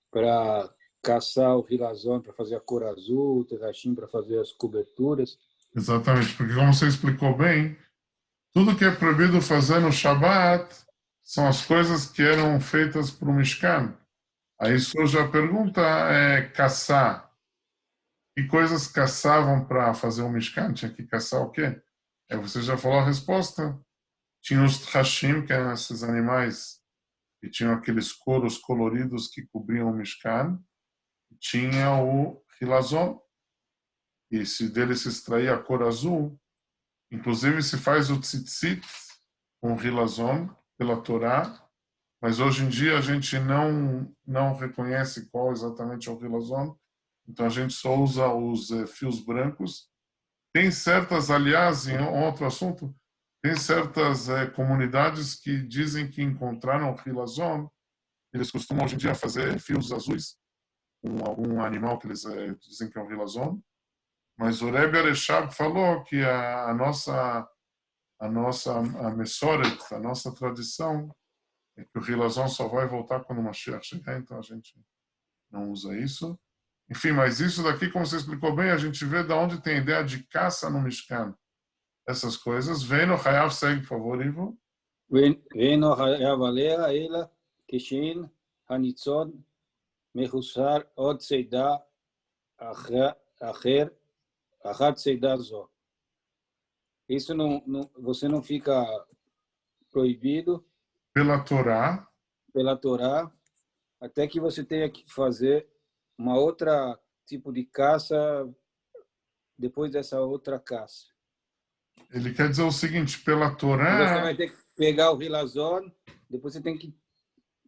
para caçar o rilazon, para fazer a cor azul, o terrachim para fazer as coberturas. Exatamente, porque como você explicou bem, tudo que é proibido fazer no Shabat são as coisas que eram feitas para o Mishkan. Aí surge a pergunta, caçar. Que coisas caçavam para fazer o Mishkan? Tinha que caçar o quê? Aí você já falou a resposta. Tinha os Tchashim, que eram esses animais que tinham aqueles couros coloridos que cobriam o Mishkan. Tinha o Hilazon, e se dele se extraía a cor azul, inclusive se faz o tzitzit com o Hilazon pela Torá, mas hoje em dia a gente não reconhece qual exatamente é o Hilazon, então a gente só usa os fios brancos. Tem certas, aliás, em outro assunto, tem certas comunidades que dizem que encontraram o Hilazon, eles costumam hoje em dia fazer fios azuis com algum animal que eles dizem que é um Hilazon, mas o Rebbe Areshab falou que a Mesoret, a nossa tradição, é que o Hilazon só vai voltar quando o Mashiach chegar, então a gente não usa isso. Enfim, mas isso daqui, como você explicou bem, a gente vê de onde tem a ideia de caça no Mishkan. Essas coisas. Vem no Hayav, segue, por favor, Ivo. ואינו חייב עליה אלא כשאין הניצוד מחוסר עוד צידה אחר צידה זו. Isso você não fica proibido pela Torá, até que você tenha que fazer uma outra tipo de caça depois dessa outra caça. Ele quer dizer o seguinte, pela Torá... Você vai ter que pegar o Hilazon, depois você tem que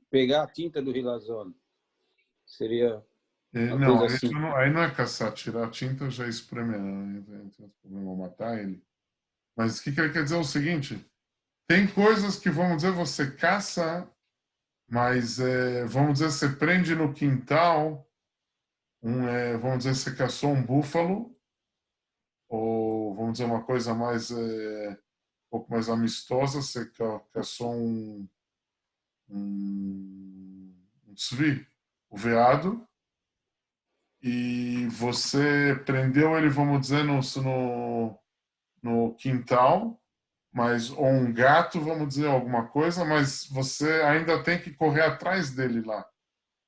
pegar a tinta do Hilazon. Seria uma coisa assim. Aí não é caçar, tirar a tinta já espreme, vou matar ele. Mas o que ele quer dizer é o seguinte, tem coisas que, vamos dizer, você caça, mas, vamos dizer, você prende no quintal, vamos dizer, você caçou um búfalo, ou, vamos dizer, uma coisa mais, um pouco mais amistosa, você caçou um tzvi, o veado, e você prendeu ele, vamos dizer, no quintal, ou um gato, vamos dizer, alguma coisa, mas você ainda tem que correr atrás dele lá.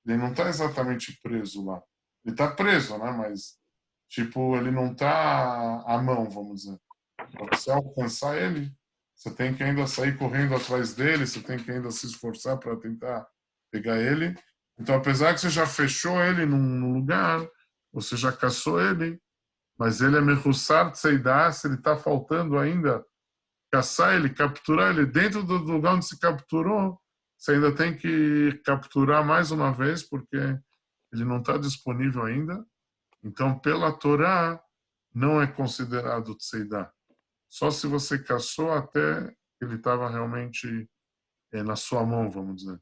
Ele não está exatamente preso lá. Ele está preso, né? Mas, tipo, ele não está à mão, vamos dizer. Para você alcançar ele, você tem que ainda sair correndo atrás dele, você tem que ainda se esforçar para tentar pegar ele. Então, apesar que você já fechou ele num lugar, você já caçou ele, mas ele é mechussar tseidá, se ele está faltando ainda, caçar ele, capturar ele dentro do lugar onde se capturou, você ainda tem que capturar mais uma vez, porque ele não está disponível ainda. Então, pela Torá, não é considerado tseidá. Só se você caçou até ele estava realmente na sua mão, vamos dizer.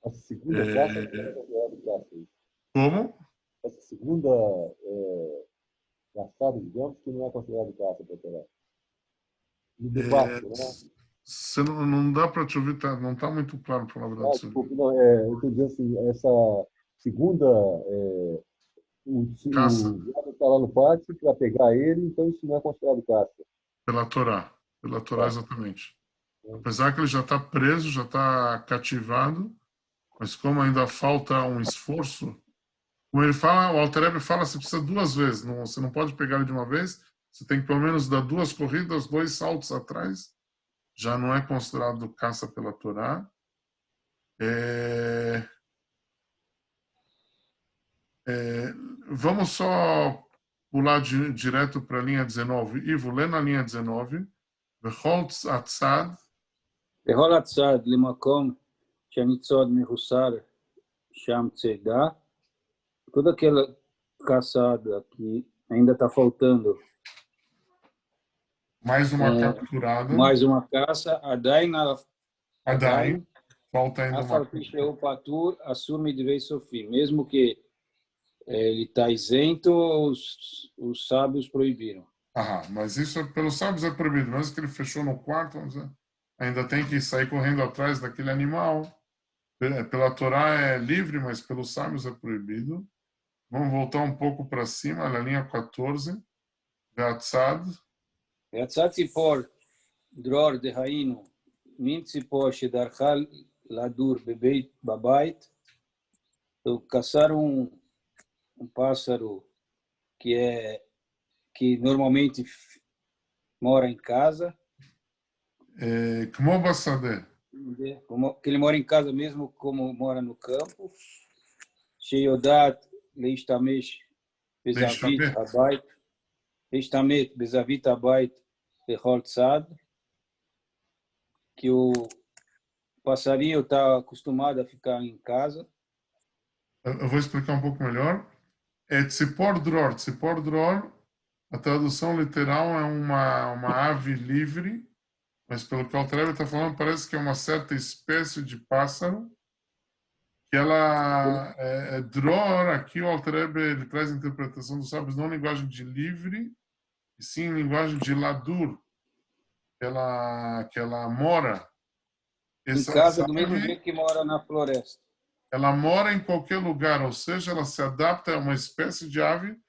A segunda caça não é considerada caça. Como? Essa segunda caçada, digamos, que não é considerado caça para Torá. No debate, né? Você não dá para te ouvir, não está muito claro para a verdade. Desculpa, não, eu estou dizendo assim, essa segunda, o viado está lá no pátio para pegar ele, então isso não é considerado caça. Pela Torá, exatamente. Apesar que ele já está preso, já está cativado, mas como ainda falta um esforço, como ele fala, o Alter Rebbe fala, você precisa 2 vezes, você não pode pegar ele de uma vez, você tem que pelo menos dar 2 corridas, 2 saltos atrás, já não é considerado caça pela Torá. Vamos só pular direto para a linha 19. Ivo, lê na linha 19. V'chol atzad. בכל הצד למקום שהניצוד מחוסר שם צידה. Toda aquela caçada que ainda está faltando. Mais uma capturada. Mais uma caça. Adain. Falta ainda uma capturada. Mesmo que ele está isento, os sábios proibiram. Mas isso pelos sábios é proibido. Mesmo que ele fechou no quarto, ainda tem que sair correndo atrás daquele animal. Pela Torá é livre, mas pelos sábios é proibido. Vamos voltar um pouco para cima, na linha 14. Ve'atzad. Ve'atzad tzipor dror dehainu min tzipor shedarcha ladur bebeit. Então, caçar um pássaro que normalmente mora em casa. Como bassadeh. Que ele mora em casa mesmo, como mora no campo. Sheyodat leishtamesh bezavit habayit. Leishtamet bezavit habayit bechol tzad. Que o passarinho está acostumado a ficar em casa. Eu vou explicar um pouco melhor. Tzipor dror. Tzipor dror, a tradução literal é uma ave livre, mas pelo que o Alter Rebbe está falando, parece que é uma certa espécie de pássaro, que ela dror, aqui o Alter Rebbe ele traz a interpretação dos sábios não em linguagem de livre, e sim em linguagem de ladur, que ela mora. Em casa, do mesmo jeito que mora na floresta. Ela mora em qualquer lugar, ou seja, ela se adapta a uma espécie de ave,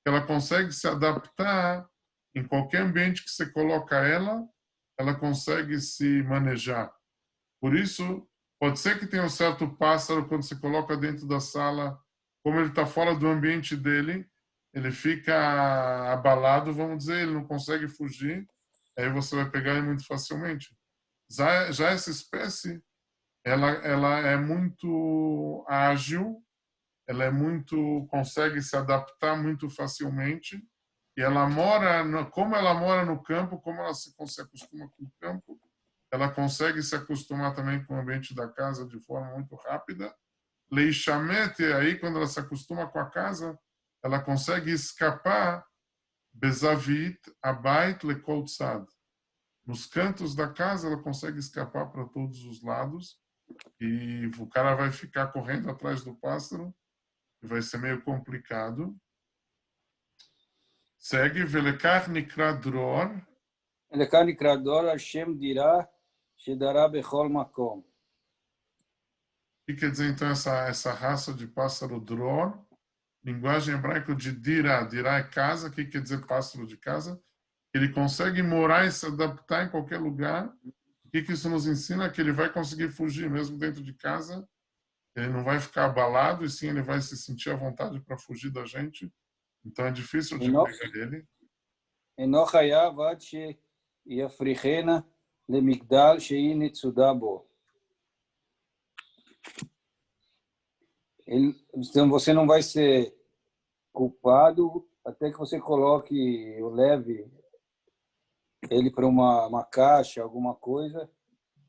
ela consegue se adaptar em qualquer ambiente que você coloca ela consegue se manejar. Por isso, pode ser que tenha um certo pássaro, quando você coloca dentro da sala, como ele está fora do ambiente dele, ele fica abalado, vamos dizer, ele não consegue fugir, aí você vai pegar ele muito facilmente. Já essa espécie, ela é muito ágil, ela consegue se adaptar muito facilmente, e ela como ela mora no campo, como ela se acostuma com o campo, ela consegue se acostumar também com o ambiente da casa de forma muito rápida. Leishamet, aí quando ela se acostuma com a casa, ela consegue escapar bezavit abait lekol tzad. Nos cantos da casa, ela consegue escapar para todos os lados, e o cara vai ficar correndo atrás do pássaro, e vai ser meio complicado. Segue, velekach nikra dror. Velekach nikra dror, Hashem dirá, shedará bechol makom. O que quer dizer, então, essa raça de pássaro dror? Linguagem hebraica de dirá. Dirá é casa. O que quer dizer pássaro de casa? Ele consegue morar e se adaptar em qualquer lugar. O que isso nos ensina? Que ele vai conseguir fugir mesmo dentro de casa. Ele não vai ficar abalado, e sim ele vai se sentir à vontade para fugir da gente. Então é difícil de pegar ele. Enoch hayav ad sheyafrichena lemigdal shehi netzuda bo. Então você não vai ser culpado até que você coloque ou leve ele para uma caixa, alguma coisa,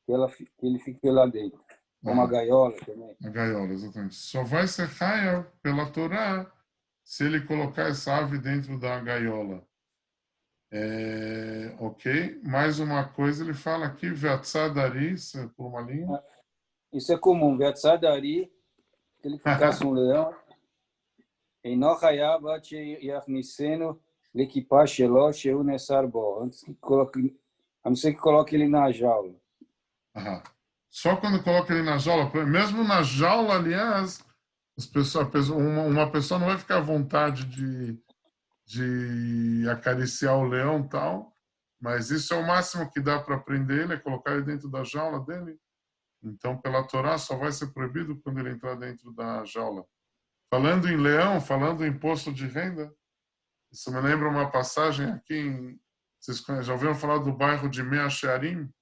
que ele fique lá dentro. Uma gaiola também. A gaiola, exatamente. Só vai ser raia pela Torá se ele colocar essa ave dentro da gaiola. Ok? Mais uma coisa, ele fala aqui, Veatzadari, por uma linha. Isso é comum. Veatzadari, se ele ficasse um leão, אינו חייב עד שיכניסנו לכיפה שלו שהוא נאסר בו. A não ser que coloque ele na jaula. Só quando coloca ele na jaula, mesmo na jaula, aliás, uma pessoa não vai ficar à vontade de acariciar o leão e tal, mas isso é o máximo que dá para prender ele, é colocar ele dentro da jaula dele. Então, pela Torá, só vai ser proibido quando ele entrar dentro da jaula. Falando em leão, falando em imposto de renda, isso me lembra uma passagem aqui, vocês já ouviram falar do bairro de Mea Shearim?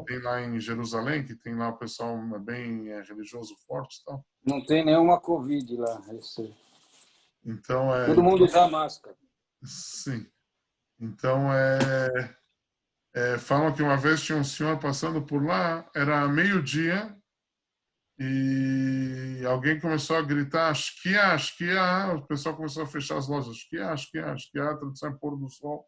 Tem lá em Jerusalém, que tem lá o pessoal bem religioso forte e tal. Não tem nenhuma Covid lá. Então, todo mundo usa máscara. Sim. Então, falam que uma vez tinha um senhor passando por lá, era meio-dia, e alguém começou a gritar, Shkia, Shkia, o pessoal começou a fechar as lojas, Shkia, Shkia, Shkia, a tradução é pôr do sol,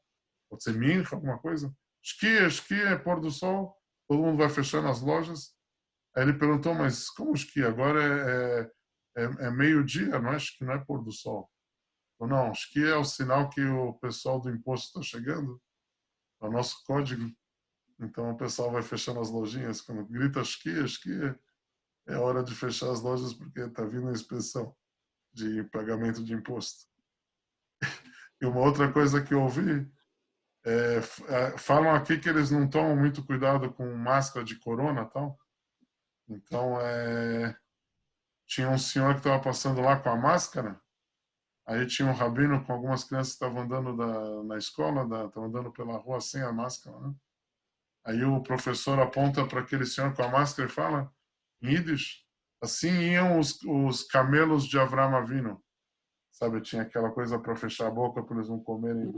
pode ser minha, alguma coisa, Shkia, Shkia, pôr do sol, todo mundo vai fechando as lojas. Aí ele perguntou, mas como Shkia? Agora é meio-dia, não é pôr do sol. Ou não, Shkia é o sinal que o pessoal do imposto está chegando, é o nosso código. Então o pessoal vai fechando as lojinhas, quando grita Shkia, Shkia, é hora de fechar as lojas porque está vindo a inspeção de pagamento de imposto. E uma outra coisa que eu ouvi, falam aqui que eles não tomam muito cuidado com máscara de corona e tal. Então, tinha um senhor que estava passando lá com a máscara, aí tinha um rabino com algumas crianças que estavam andando na escola, estavam andando pela rua sem a máscara, né? Aí o professor aponta para aquele senhor com a máscara e fala, em Yiddish, assim iam os camelos de Avram Avinu. Sabe, tinha aquela coisa para fechar a boca para eles não comerem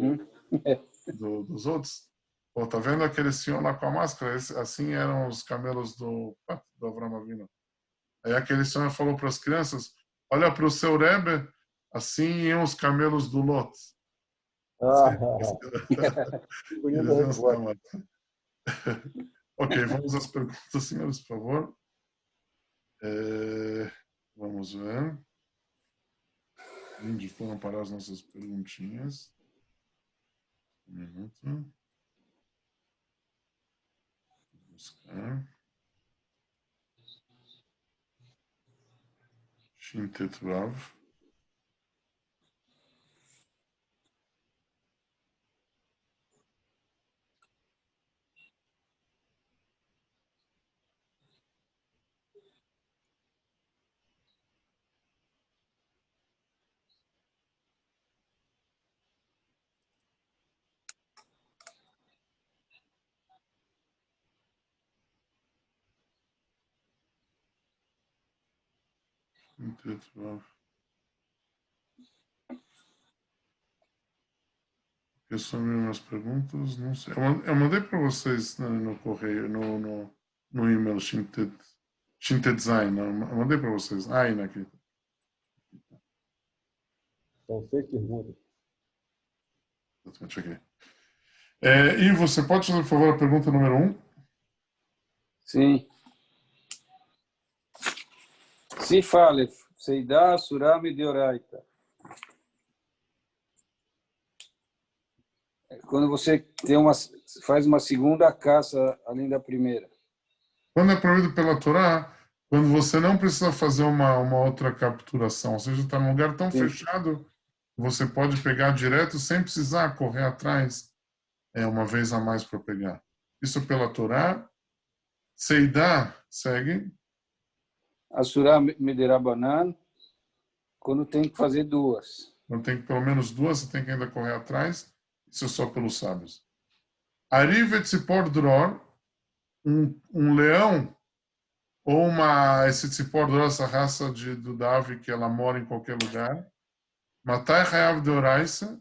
dos outros. Pô, tá vendo aquele senhor lá com a máscara? Assim eram os camelos do Avram Avinu. Aí aquele senhor falou para as crianças, olha para o seu Rebbe, assim iam os camelos do Lot. Ok, vamos às perguntas, senhores, por favor. Vamos ver. Onde foram parar as nossas perguntinhas? Um minuto. Vou buscar. Shintet Vav. Eu sumiu minhas perguntas, não sei. Eu mandei para vocês no correio, no e-mail Shintet Zain. Eu mandei para vocês. Ainda aqui. São 6 perguntas. Exatamente aqui. E você pode fazer, por favor, a pergunta número 1? Sim. Se fala, Seidá, Surami, Deoraita. Quando você faz uma segunda caça além da primeira. Quando é proibido pela Torá, quando você não precisa fazer uma outra capturação, ou seja, está num lugar tão fechado, você pode pegar direto sem precisar correr atrás uma vez a mais para pegar. Isso pela Torá. Seidá, segue. Assurá Miderabanan, quando tem que fazer duas. Quando tem pelo menos duas, você tem que ainda correr atrás. Isso é só pelos sábios. Arivet Tzipor Dror, um leão ou esse tzipor, essa raça do ave que ela mora em qualquer lugar. Matai Hayav de Oraisa.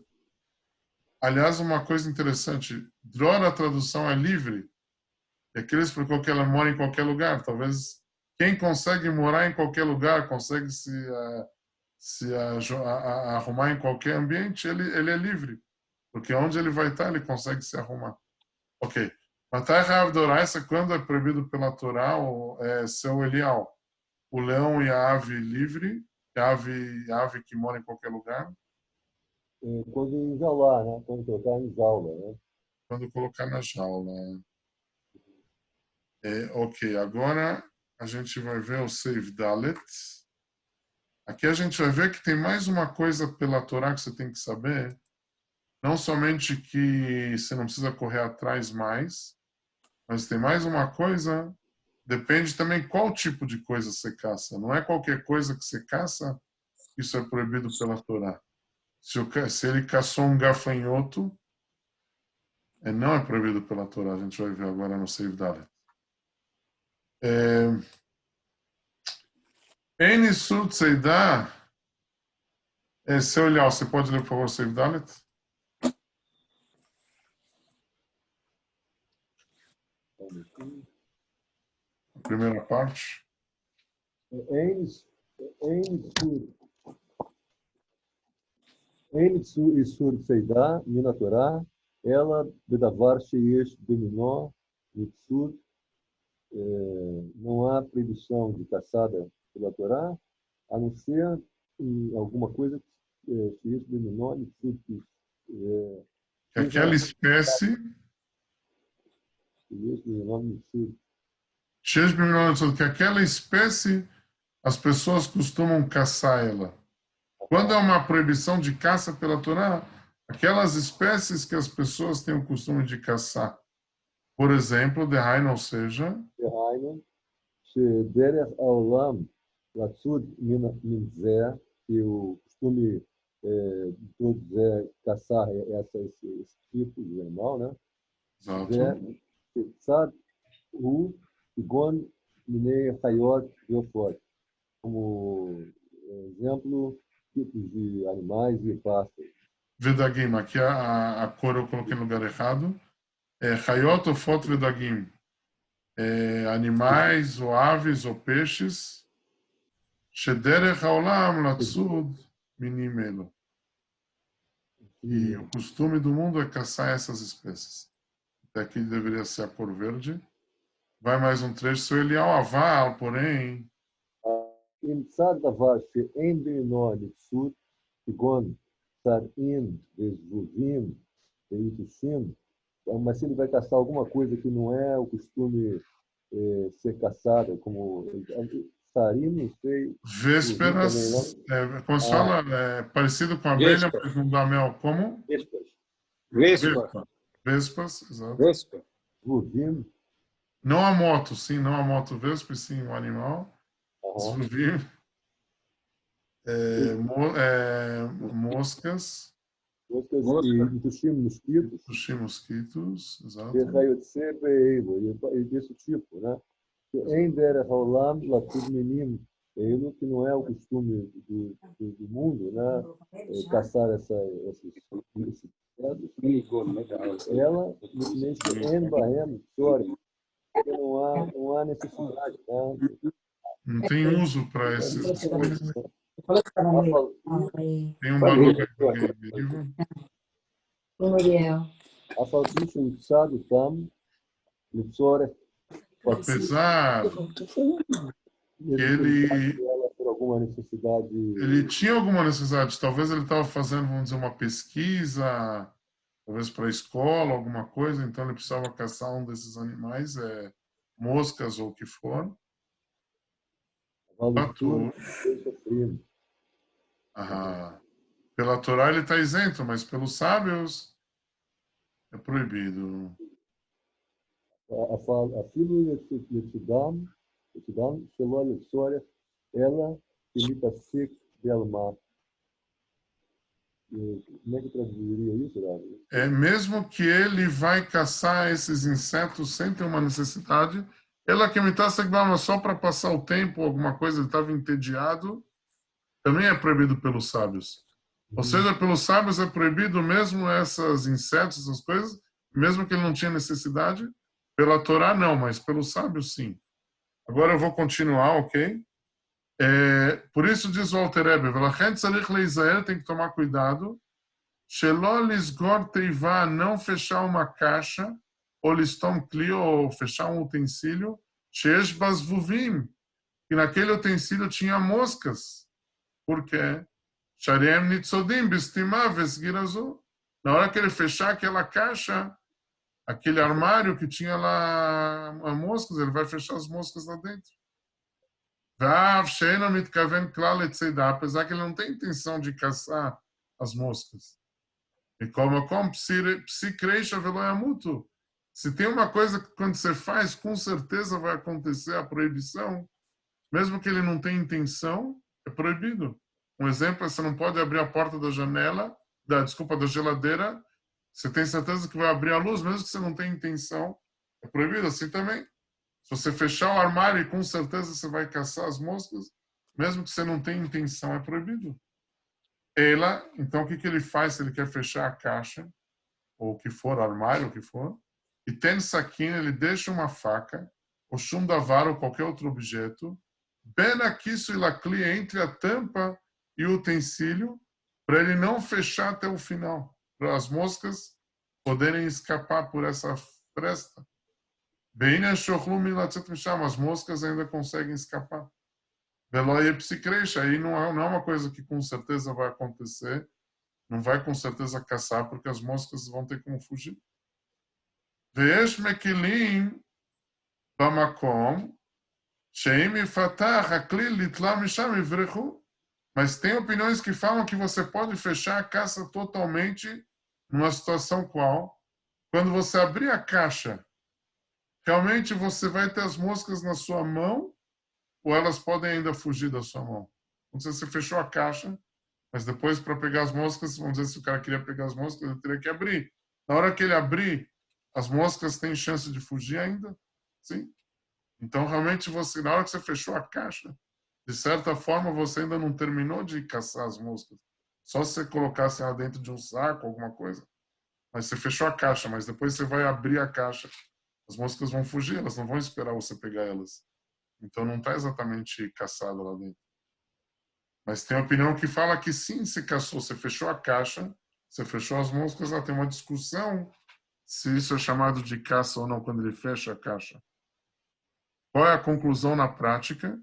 Aliás, uma coisa interessante, Dror, a tradução é livre. É aqueles por que ela mora em qualquer lugar. Talvez quem consegue morar em qualquer lugar, consegue se arrumar em qualquer ambiente, ele é livre. Porque onde ele vai estar, ele consegue se arrumar. Ok. Matai Hayav de Oraisa, quando é proibido pela Torá, é seu Elial. O leão e a ave livre, a ave que mora em qualquer lugar. Quando enjaular, né? Quando colocar em jaula, né? Quando colocar na jaula. Ok, agora a gente vai ver o Save Dalet. Aqui a gente vai ver que tem mais uma coisa pela Torá que você tem que saber. Não somente que você não precisa correr atrás mais, mas tem mais uma coisa. Depende também qual tipo de coisa você caça. Não é qualquer coisa que você caça, isso é proibido pela Torá. Se ele caçou um gafanhoto, não é proibido pela Torá. A gente vai ver agora no Save Dalet. N Sur Tzeidá. Seu Elial, você pode ler, por favor, Save Dalet? A primeira parte. Ein Sur Tzeidá, Mina Torá, ela bedavar sheyesh beminó, mitzur. Não há proibição de caçada pela Torá, a não ser em alguma coisa que sheyesh beminó, mitzur, Que aquela espécie. sheyesh beminó, mitzur. Que aquela espécie, as pessoas costumam caçar ela. Quando é uma proibição de caça pela Torá, aquelas espécies que as pessoas têm o costume de caçar. Por exemplo, ou seja, Derech Haolam, Latsud Minzé, que o costume de todos é caçar esse tipo de animal, né? exato. Tzad Hu Igon Minei Hayot Yofot, como exemplo, tipos de animais e pássaros. Vedagim, aqui a cor eu coloquei no lugar errado. Hayot Ofot Vedagim. Animais ou aves ou peixes. Shederech Haolam Latsud Minimelo. E o costume do mundo é caçar essas espécies. Até aqui deveria ser a cor verde. Vai mais um trecho. Seu Elial Aval, porém. Im tzad davar she'en beino litzut, kigon tzad'in vezvuvim veitushim. Mas se ele vai caçar alguma coisa que não é o costume ser caçada, como sarim, não sei. Vésperas, como se fala, parecido com a abelha, mas não dá mel. Como? Vespa. Vespas, exato. Vespa. Zvuvim. Não a moto, sim, não a moto vespa, sim o animal. Zvuvim. Moscas. E tushim, mosquitos. Tushim, mosquitos, exato. E desse tipo, né? Em derech haolam latud minim, que não é o costume do mundo, né? Caçar esses pedras. Ela, en bahem, porque não há necessidade, né? Não tem uso para esses coisas. Tem um barulho barulho. Apesar que ele tinha alguma necessidade, talvez ele estava fazendo, vamos dizer, uma pesquisa, talvez para a escola, alguma coisa, então ele precisava caçar um desses animais, moscas ou o que for. Pela Torá ele está isento, mas pelos sábios é proibido. Como é que traduziria isso, Mesmo que ele vai caçar esses insetos sem ter uma necessidade, Ela que me está só para passar o tempo, alguma coisa, ele estava entediado, também é proibido pelos sábios. Ou seja, pelos sábios é proibido mesmo esses insetos, essas coisas, mesmo que ele não tinha necessidade. Pela Torá, não, mas pelos sábios, sim. Agora eu vou continuar, ok? Por isso diz o Alter Rebbe, tem que tomar cuidado, não fechar uma caixa, ou listom kli, ou fechar um utensílio, que naquele utensílio tinha moscas. Por quê? Na hora que ele fechar aquela caixa, aquele armário que tinha lá moscas, ele vai fechar as moscas lá dentro. Apesar que ele não tem intenção de caçar as moscas. E como se tem uma coisa que quando você faz, com certeza vai acontecer a proibição, mesmo que ele não tenha intenção, é proibido. Um exemplo é você não pode abrir a porta da janela, da geladeira, você tem certeza que vai abrir a luz, mesmo que você não tenha intenção, é proibido assim também. Se você fechar o armário, com certeza você vai caçar as moscas, mesmo que você não tenha intenção, é proibido. Então o que ele faz se ele quer fechar a caixa, ou o que for, armário, o que for, e tem saquinho, ele deixa uma faca, ou chum davar, ou qualquer outro objeto, bem aqui entre a tampa e o utensílio, para ele não fechar até o final, para as moscas poderem escapar por essa fresta. Bem, as moscas ainda conseguem escapar. Aí não é uma coisa que com certeza vai acontecer, não vai com certeza caçar, porque as moscas vão ter como fugir. Ve'esh mekilim bamakom, mas tem opiniões que falam que você pode fechar a caixa totalmente numa situação qual? Quando você abrir a caixa, realmente você vai ter as moscas na sua mão ou elas podem ainda fugir da sua mão? Não sei se você fechou a caixa, mas depois para pegar as moscas, vamos dizer, se o cara queria pegar as moscas, ele teria que abrir. Na hora que ele abrir, as moscas têm chance de fugir ainda? Sim. Então, realmente, na hora que você fechou a caixa, de certa forma, você ainda não terminou de caçar as moscas. Só se você colocasse ela dentro de um saco, alguma coisa. Mas você fechou a caixa, mas depois você vai abrir a caixa. As moscas vão fugir, elas não vão esperar você pegar elas. Então, não está exatamente caçado lá dentro. Mas tem opinião que fala que sim, se caçou, você fechou a caixa, você fechou as moscas, lá tem uma discussão se isso é chamado de caça ou não quando ele fecha a caixa. Qual é a conclusão na prática?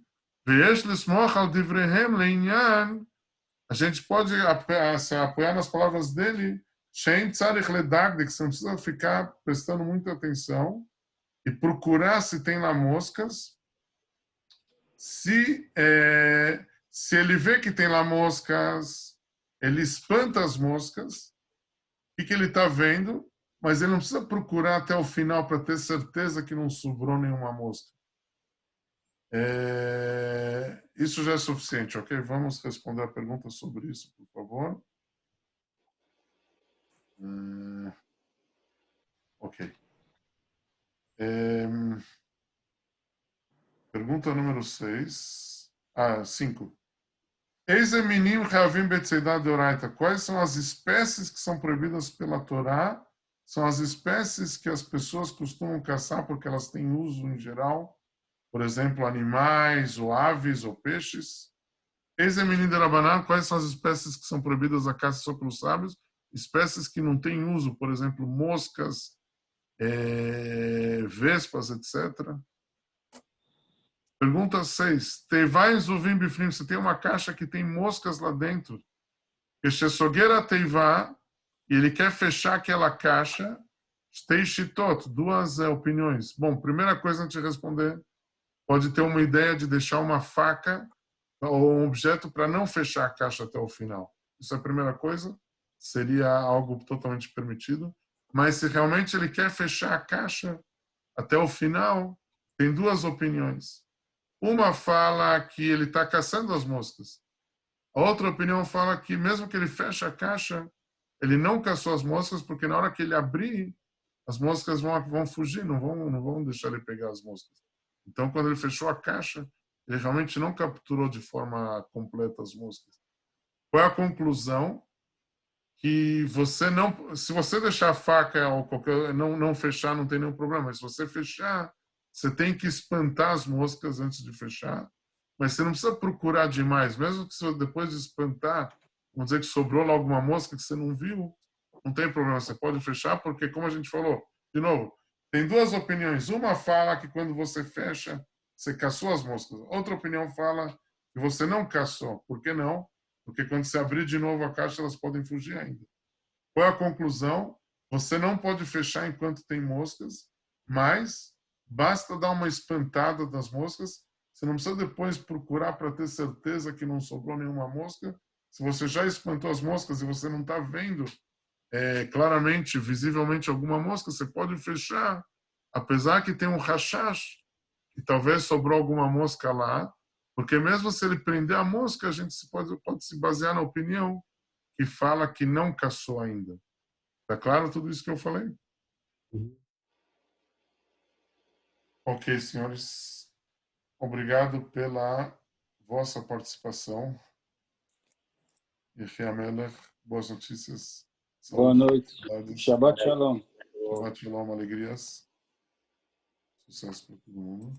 A gente pode se apoiar nas palavras dele, que você não precisa ficar prestando muita atenção e procurar se tem lá moscas. Se ele vê que tem lá moscas, ele espanta as moscas. O que ele está vendo? Mas ele não precisa procurar até o final para ter certeza que não sobrou nenhuma mosca. Isso já é suficiente, ok? Vamos responder a pergunta sobre isso, por favor. Ok. Pergunta número 6. 5. Eis-eminim Ravim Betzeidah de Oraita. Quais são as espécies que são proibidas pela Torá? São as espécies que as pessoas costumam caçar porque elas têm uso em geral. Por exemplo, animais, ou aves, ou peixes. Eis-eminim de Rabanan. Quais são as espécies que são proibidas a caça só pelos sábios? Espécies que não têm uso, por exemplo, moscas, vespas, etc. Pergunta 6. Teivai zuvim bifrim. Se tem uma caixa que tem moscas lá dentro, Eshesogueira teivá, e ele quer fechar aquela caixa, Steishitot, duas opiniões. Bom, primeira coisa antes de responder, pode ter uma ideia de deixar uma faca ou um objeto para não fechar a caixa até o final. Isso é a primeira coisa, seria algo totalmente permitido. Mas se realmente ele quer fechar a caixa até o final, tem duas opiniões. Uma fala que ele está caçando as moscas. A outra opinião fala que mesmo que ele feche a caixa, ele não caçou as moscas, porque na hora que ele abrir, as moscas vão fugir, não vão deixar ele pegar as moscas. Então, quando ele fechou a caixa, ele realmente não capturou de forma completa as moscas. Qual é a conclusão? Que você não, se você deixar a faca ou qualquer, não fechar, não tem nenhum problema. Mas se você fechar, você tem que espantar as moscas antes de fechar. Mas você não precisa procurar demais, mesmo que você, depois de espantar, vamos dizer que sobrou lá alguma mosca que você não viu, não tem problema, você pode fechar, porque como a gente falou, de novo, tem duas opiniões. Uma fala que quando você fecha, você caçou as moscas. Outra opinião fala que você não caçou. Por que não? Porque quando você abrir de novo a caixa, elas podem fugir ainda. Qual é a conclusão? Você não pode fechar enquanto tem moscas, mas basta dar uma espantada das moscas. Você não precisa depois procurar para ter certeza que não sobrou nenhuma mosca. Se você já espantou as moscas e você não está vendo claramente, visivelmente alguma mosca, você pode fechar, apesar que tem um rashash, que talvez sobrou alguma mosca lá, porque mesmo se ele prender a mosca, a gente pode se basear na opinião que fala que não caçou ainda. Tá claro tudo isso que eu falei? Ok, senhores. Obrigado pela vossa participação. Yefia Melech, boas notícias. Boa noite. Saudades. Shabbat Shalom. Shabbat Shalom, alegrias. Sucesso para todo mundo.